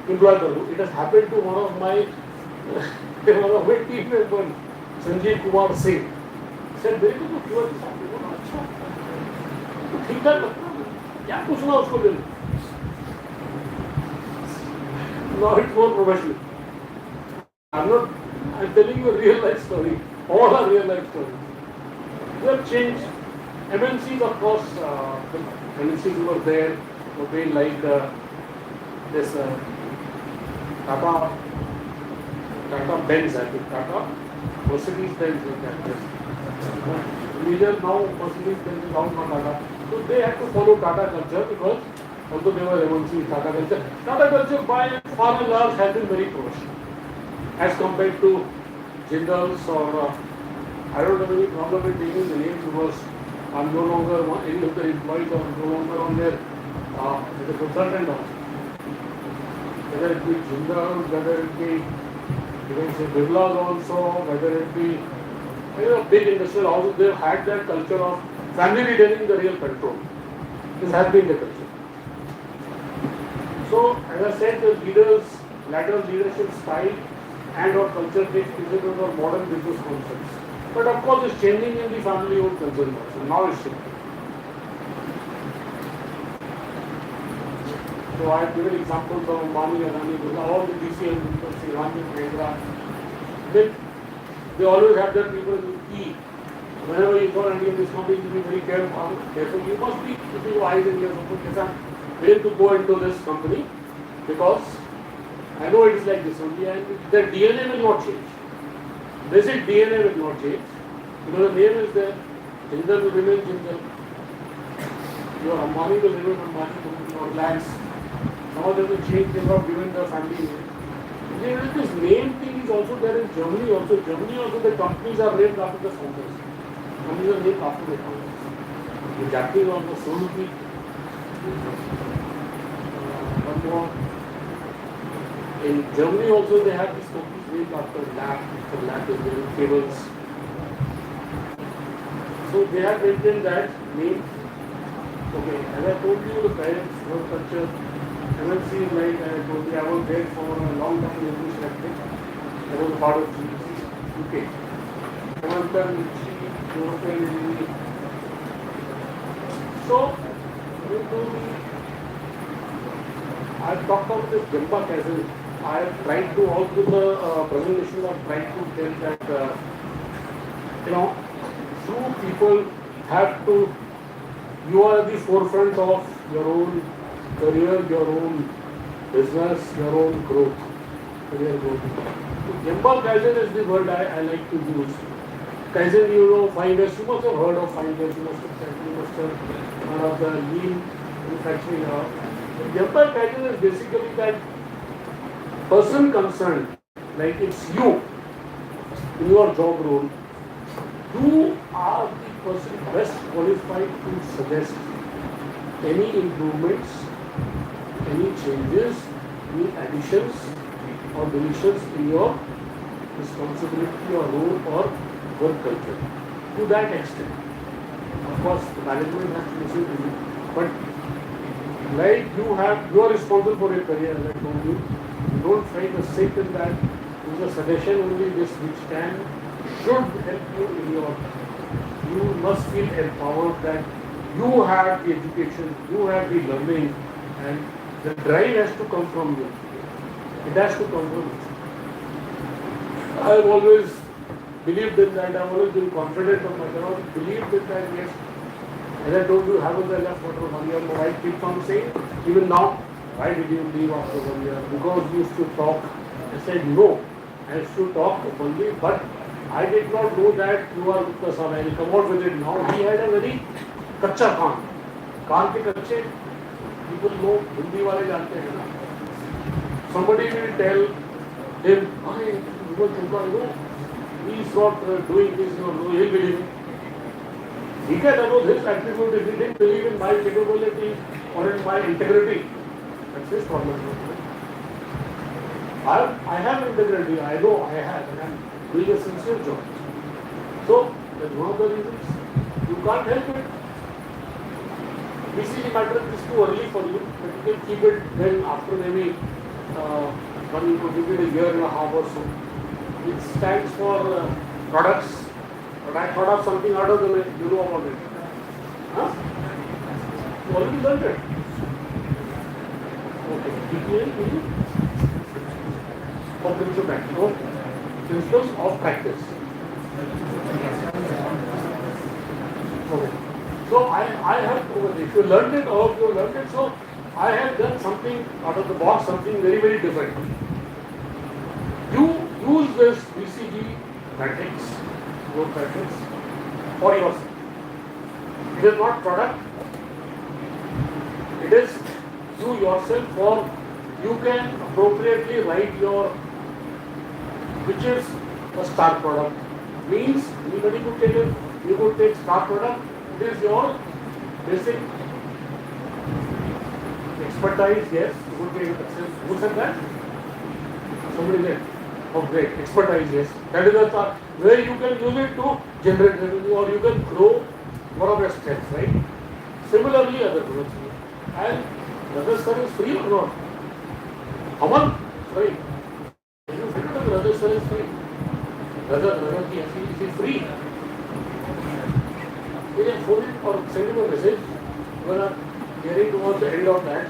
Employ कर दो. It has happened to one of my team members, Sanjeev Kumar Singh. Said, मेरे को तो Q.R. साहब ने बोला अच्छा, ठीक ठाक लगता है. क्या पूछना उसको दिन? Now it's more professional. I'm telling you a real life story. All are real life stories. We have changed. MNCs across the MNCs who were there were being like this Tata Benz, I think. Tata Mercedes Benz is that. Leader now Mercedes Benz is out from Tata. So they had to follow Tata culture because although they were MNCs, Tata culture by far and large has been very professional as compared to Jindals or I don't have any problem with taking the names because I'm no longer any of the employees or no longer on their as a consultant also. Whether it be Jindal, whether it be you can say Birlas also, whether it be big industrial houses, they've had that culture of family retaining the real control. This has been the culture. So as I said, the leaders, lateral leadership style and or culture takes precedence of modern business concepts. But of course, it's changing in the family-owned concern also. Now it's changing. So I have given examples of Ambani, Adani, Birla, all the DCL people, Srirani, Mahindra. Then they always have their people in key. Whenever you go and in this company, you be very careful. You must be keeping your eyes and ears open. Yes, I'm willing to go into this company because I know it is like this only, and their DNA will not change. Basic DNA will not change. Because the name is there, Jindal will remain Jindal. Your Ambani will remain Ambani, your lands. Now they will change, they have given the family name. This name thing is also there in Germany also. Germany also the companies are named after the founders. Companies are named after the founders. The Japanese also, Suzuki. One more. In Germany also they have these companies named after lab. For lab is there, cables. So they have maintained that name. Okay, as I told you, the parents, work culture, MNC is like I told you, I was there for a long time in English lecture. I was a part of GDC, UK. I was done European Union. So, I talked about this Gemba Castle. I have tried to, all through the presentation, I have tried to tell that, true people have to, you are the forefront of your own career, your own business, your own growth, career growth. So Gemba Kaizen is the word I like to use. Kaizen, 5 years, you must have heard of 5 years, you must have heard of the lean manufacturing. Gemba Kaizen is basically that person concerned, like it's you, in your job role, you are the person best qualified to suggest any improvements, any changes, any additions or deletions in your responsibility or role or work culture. To that extent, of course, the management has to listen to you, but like you are responsible for your career, as I told you. Don't try to sit in that. It is a suggestion only this which should help you in your. You must feel empowered that you have the education, you have the learning, and the drive has to come from you. It has to come from you. I have always believed in that. I have always been confident of myself. I always believed in that. Yes, as I told you, haven't I left for 1 year? My wife keeps on saying, even now, why did you leave after 1 year? Because you used to talk. I said no. I used to talk openly, but I did not know that you are Gupta Sahab. I will come out with it now. He had a very kacha Khan. Khan ke kache, people know, Hindi wale jante hain na. Somebody will tell him, he is not doing this, no, he will believe it. He can know his attribute. If he didn't believe in my capability or in my integrity, that's his problem. I have integrity, I know I have, and I'm doing a sincere job. So, that's one of the reasons. You can't help it. BCG matter is too early for you, but you can keep it then after maybe give it a year and a half or so. It stands for products, but I thought of something other than it. You know about it. Huh? You already learned it. Okay. DPL, or principal practice. No. Principles of practice. Okay. So I have, if you learned it, all of you learned it, so I have done something out of the box, something very, very different. You use this BCG matrix, growth matrix, for yourself. It is not product. It is you yourself, for you can appropriately write your, which is a star product. Means anybody could tell you could take star product. It is your basic expertise. Yes, you could take it. Who said that? Somebody said. Oh, great. Expertise. Yes, that is the star where you can use it to generate revenue, or you can grow one of your strengths. Right. Similarly, other products. And whether sir is free or not. Aman, sorry. Can you figure out whether sir is free? Whether he is free. You can phone him or send him a message when I'm getting towards the end of that.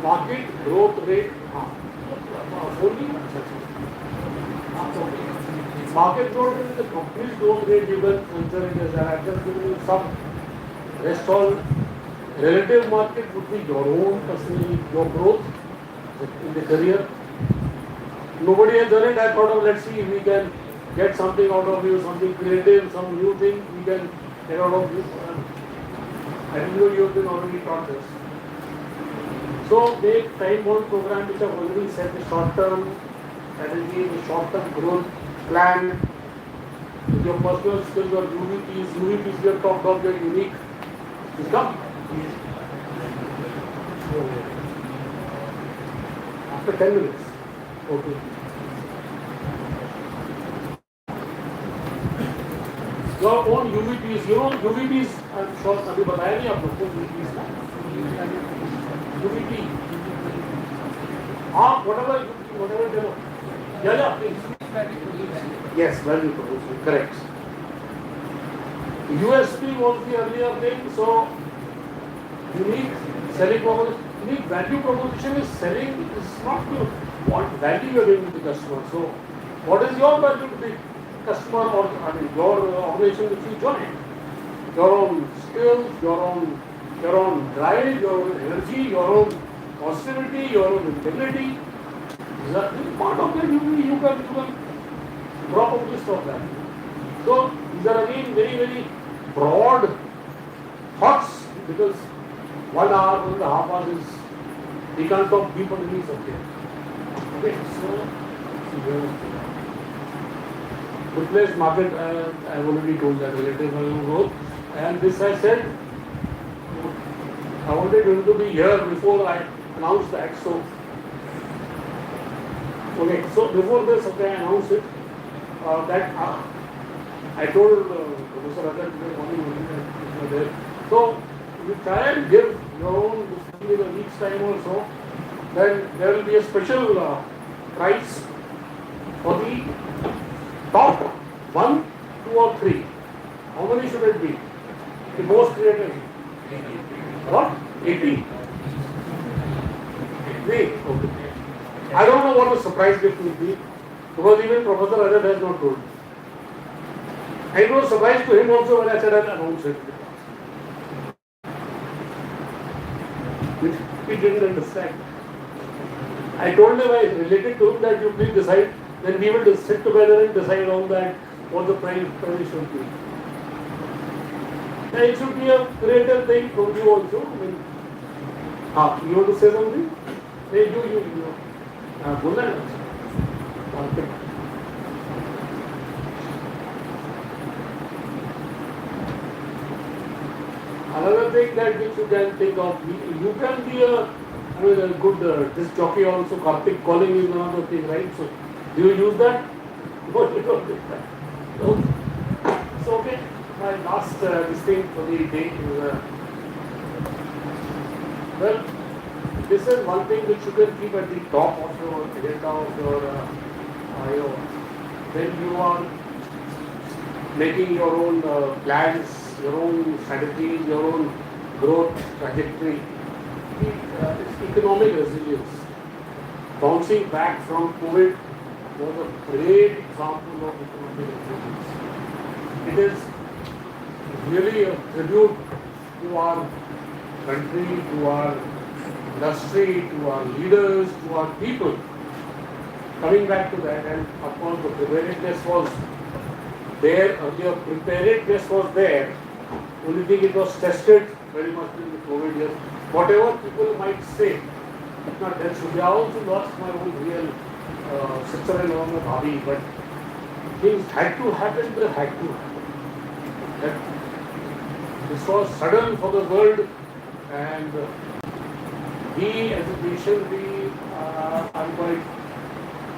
market growth rate, only market growth rate is the company's growth rate. You can consider it as that. I've just given you some. Rest all relative market would be your own personally, your growth in the career. Nobody has done it. I thought of, let's see if we can get something out of you, something creative, some new thing we can get out of you. I didn't know you have been already taught this. So make time-bound program which have already set the short-term strategy, the short-term growth plan, with your personal skills or UVPs. UVPs we have talked about, your unique income. After 10 minutes. Okay. Your own UVPs, you know UVPs, I'm sure अभी बताया नहीं आप लोग को UVPs ना? UVP. Whatever they know. Yeah, please. Yes, value proposition, correct. USP was the earlier thing, so unique selling proposition. Unique value proposition is selling is not to what value you are giving to the customer. So, what is your value to the customer or your organization which you join? Your own skills, your own drive, your own energy, your own positivity, your own integrity. These are part of that you can drop a list of that. So these are again very, very broad thoughts because 1 hour, 1.5 hours is we can't talk deep on any subject. Okay, so good place market, I have already told that relative growth, and this I said I wanted him to be here before I announced that. So okay, so before this, okay, I announced it that I told Professor Rajat today morning that you there. So you try and give your own in a week's time or so, then there will be a special prize for the top 1, 2 or 3. How many should it be? The most creative. What? 80? Okay. I don't know what the surprise gift will be because even Professor Rajat has not told. And it was surprise to him also when I said I'll announce it. He didn't understand. I told him, I related to him that you please decide, then we will sit together and decide on that what the price should be. And it should be a creative thing from you also. I mean, you want to say something? Hey, you. बोलना है Another thing that which you can think of, you can be a good disc jockey also. Karthik calling is another thing, right? So, do you use that? No, you don't use that. No. So, okay, my last this thing for the day is, well, this is one thing which you can keep at the top of your agenda of your when you are making your own plans, your own strategies, your own growth trajectory. It's economic resilience. Bouncing back from COVID was a great example of economic resilience. It is really a tribute to our country, to our industry, to our leaders, to our people. Coming back to that, and of course the preparedness was there, earlier preparedness was there, only thing it was tested very much in the COVID years. Whatever people might say, not that should be, I also lost my own real sister in law of Bhabi, but things had to happen, they had to happen. That this was sudden for the world, and we as a nation, I'm quite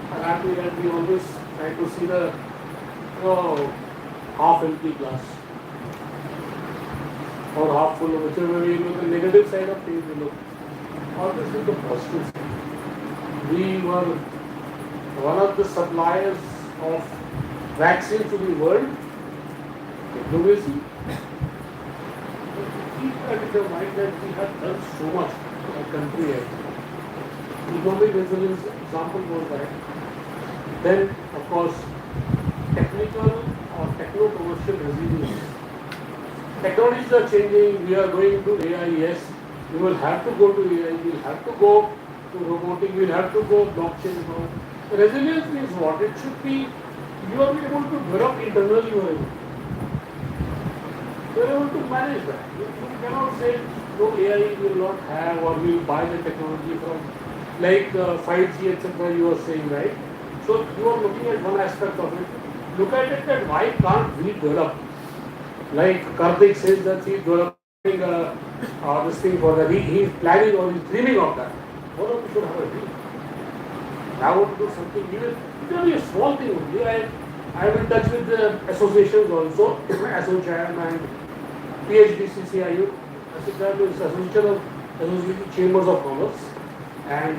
happy that we always try to see the half empty glass or half full, whichever way you look, the negative side of things we look. Always look the positive side. We were one of the suppliers of vaccine to the world. Diplomacy. Keep that in your mind that we have done so much for our country. economic resilience example was that. Then, of course, technical or techno-commercial resilience. Technologies are changing, we are going to AI, yes. We will have to go to AI, we will have to go to robotic, we will have to go blockchain. Resilience means what? It should be, you are able to develop internally, you are able to manage that. You cannot say, no, AI will not have or we will buy the technology from, like 5G, etc. you are saying, right? So you are looking at one aspect of it. Look at it that why can't we develop? Like Karthik says that he is developing this thing for that. He is planning or he is dreaming of that. All of us should have a dream. I want to do something, even it will be a small thing only. I am in touch with the associations also, ASSOCHAM and PHDCCIU. ASSOCHAM is Association Chambers of Commerce, and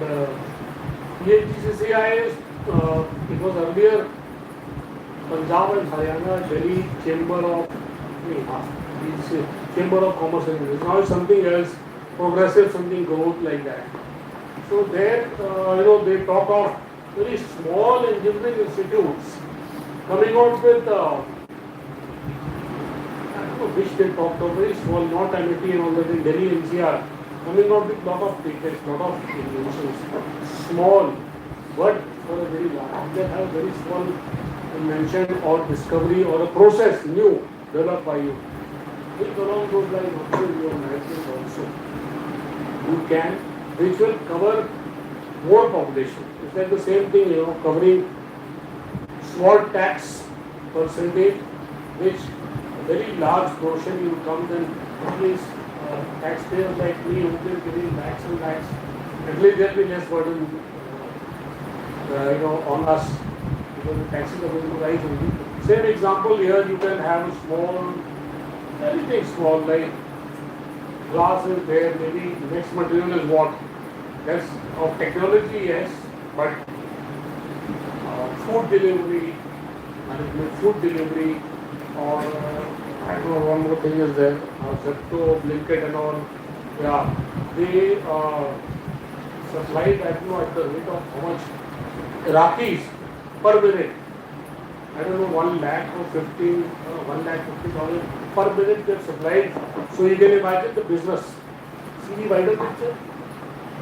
PHDCCI is, it was earlier Punjab and Haryana, Delhi Chamber of Chamber of Commerce and Industry. Now it's something else, progressive, something growth like that. So there, they talk of very small engineering institutes coming out with, I don't know which they talked of, very small, not MIT and all that in Delhi NCR, coming out with lot of patents, lot of inventions, small, but for a very large. They have very small invention or discovery or a process new developed by you. Think along those lines also your management also. You can, which will cover more population. It's like the same thing, covering small tax percentage, which a very large portion you come then at least taxpayers like me who will giving lakhs and lakhs, at least there will be less burden on us because the taxes are going to rise only. Same example here, you can have a small, anything small like glass is there, maybe next material is what? That's of technology, yes, but food delivery, management, food delivery, or I don't know, one more thing is there, Zepto, Blinkit and all, yeah, they supply that at the rate of how much Iraqis per minute. I don't know, 1 lakh or 1,50,000 per minute they're supplied. So you can imagine the business. See the wider picture?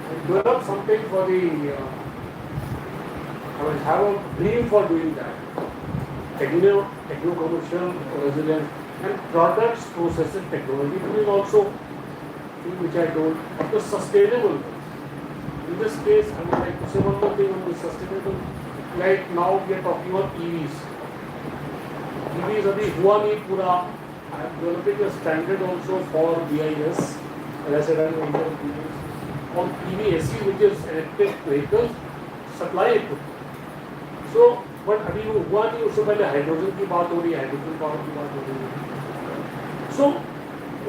And develop something for the, have a dream for doing that. Techno-commercial resilience and products, processes, technology. This is also thing which I told, the sustainable. In this case, I would like to say one more thing on the sustainable. Like now we are talking about EVs. EVs abhi hua nahi pura. I am developing a standard also for BIS. As I said, I am on EVSE, which is electric vehicles, supply equipment. So, but अभी वो हुआ नहीं, उससे पहले hydrogen की बात हो रही है, हाइड्रोजन पावर की बात हो रही है. So,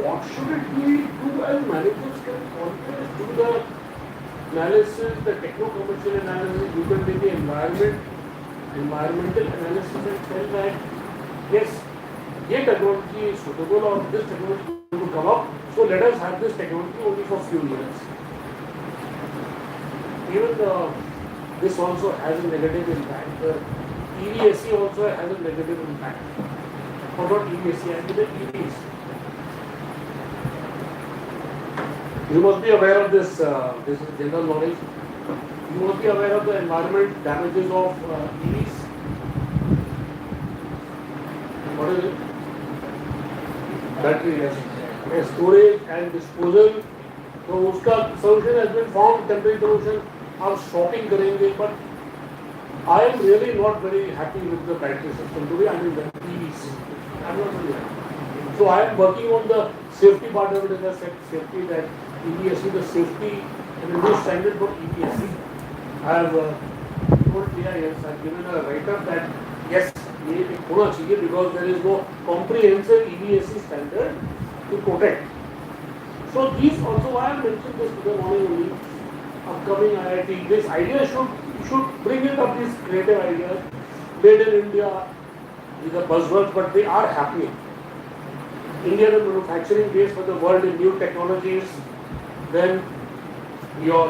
what should it be do as managers can always do the analysis, the techno-commercial analysis, you can do the environmental analysis and tell that, yes, this technology is suitable or this technology is going to come up, so let us have this technology only for few years. Even this also has a negative impact. EVSE also has a negative impact. Or not EVSE, I mean the EVs. You must be aware of this, this is general knowledge. You must be aware of the environment damages of EVs. What is it? Battery, yes. Storage and disposal. So uska solution has been found, temporary solution. Are shopping करेंगे, but I am really not very happy with the battery system. Today, I mean the EVs. I am not very happy. So I am working on the safety part of it. As I said, safety that EVSE, the safety and the new standard for EVSE. I have told PIS, I have given a write-up that yes, ये होना चाहिए because there is no comprehensive EVSE standard to protect. So these also, I have mentioned this to the morning only. Upcoming IIT, this idea should bring it up, these creative ideas. Made in India, these are buzzwords, but they are happening. India is a manufacturing base for the world in new technologies. Then your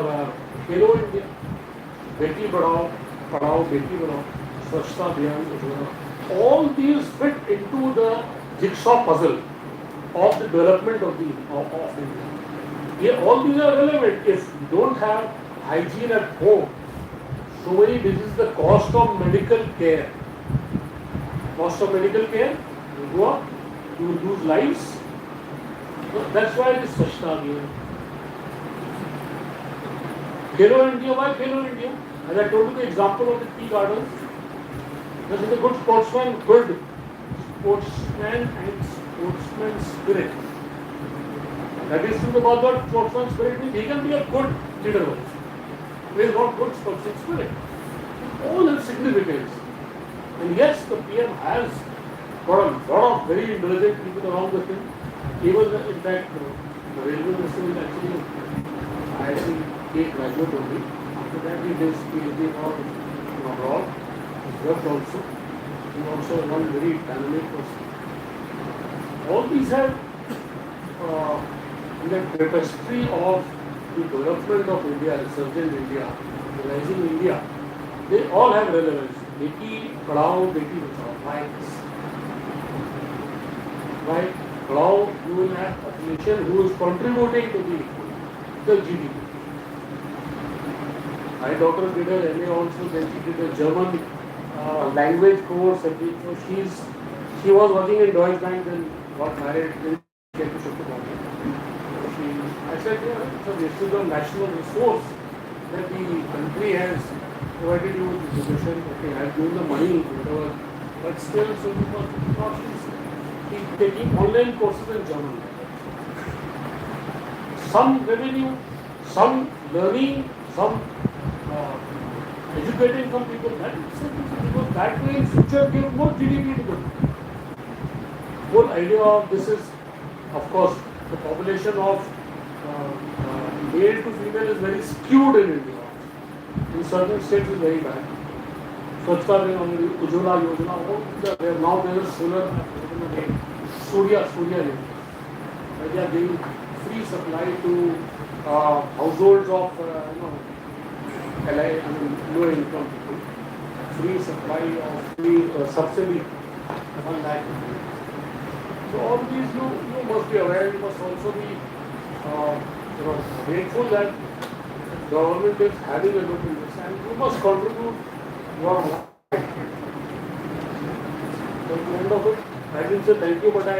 Hello India, Beti Padhao, Beti Padhao, Swachhta Abhiyan Yojana, all these fit into the jigsaw puzzle of the development of India. Yeah, all these are relevant. If you don't have hygiene at home, so many diseases, the cost of medical care. Cost of medical care will go up, you will lose lives. So that's why this Swachhta Abhiyan. Hello India, why Hello India? As I told you the example of the tea gardens, this is a good sportsman and sportsman spirit. That is true about the sportsman spirit means he can be a good leader also. He is not good sportsman spirit. All have significance. And yes, the PM has got a lot of very intelligent people along with him. Even in fact, the railway minister is actually IIT graduate only. After that he did PhD abroad. He worked also. He also one very dynamic person. All these have in the tapestry of the development of India, resurgent India, rising India, they all have relevance. Beti Padhao, Beti Bachao. Why? Padhao, you will have a population who is contributing to the GDP. My daughter did her MA also, then she did a German language course. So she was working in Deutsche Bank, then got married, then came to Bombay. I said, so this is a national resource that the country has provided you with education. Okay, I have given the money, whatever, but still, so you must not keep taking online courses in German. Some revenue, some learning, some educating some people. That is because that way in future give more GDP to them. Whole idea of this is, of course, the population of male to female is very skewed in India. In certain states is very bad. Swachhta Abhiyan, Ujjwala Yojana, all now there is solar, Surya Energy. They are giving free supply to households of low income people. Free supply of free subsidy, 1 lakh. So all these you must be aware. You must also be grateful that government is having a look in this, and you must contribute your life. So at the end of it, I didn't say thank you, but I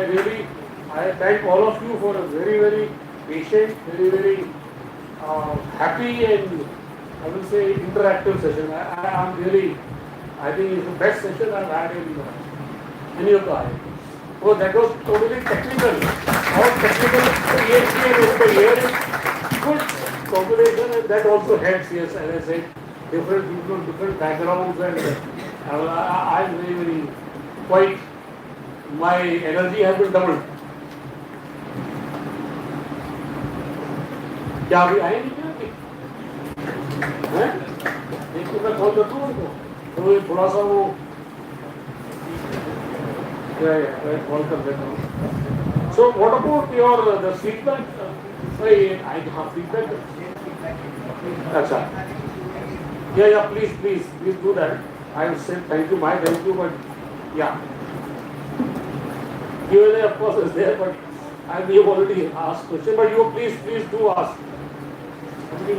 thank all of you for a very, very patient, very, very happy and I will say interactive session. I think it's the best session I've had in any of the IITs. Oh, that was totally technical. All technical PhD and over the year is good combination, and that also helps. Yes, as I said, different people, different backgrounds, and I'm very, very quite. My energy has been doubled. क्या अभी आएंगे क्या? एक तो मैं call कर दूँ उनको, तो ये थोड़ा सा वो मैं कॉल कर देता हूँ. So what about your the feedback? I have feedback. अच्छा. Yeah. Please do that. I will say thank you, but yeah. Q&A of course is there, but we have already asked question. But you please do ask.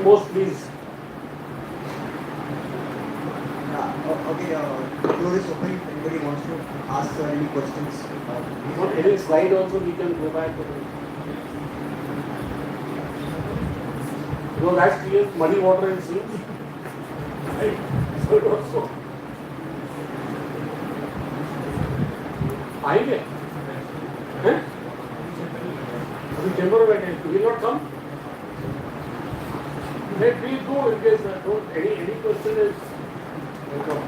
Most please. Okay, floor is open if anybody wants to ask any questions. On any slide also we can go back to it. Because that's clear, muddy water and seams. Right? So it also. आएंगे? हैं? अभी chamber में बैठे हैं. Will not come? Please go in case any question is welcome.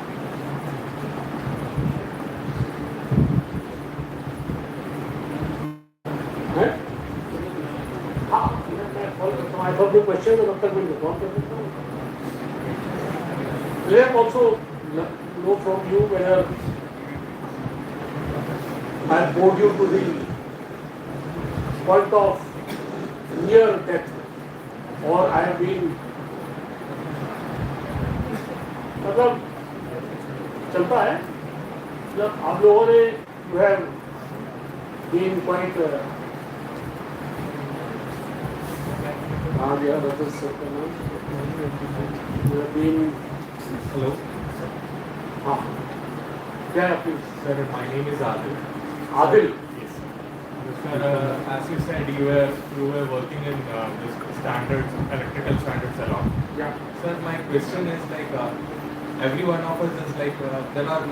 I thought the question was after going to let us also know from you whether I bored you to the point of near death. or I have been, मतलब चलता है जब आप लोगों ने you have been quite yeah, that is you have been Hello. yeah, please. Sir, my name is Adil. Adil. Yes. Sir, as you said, you were working in this standards, electrical standards a lot. Yeah. Sir, my question is like, every one of us is like, there are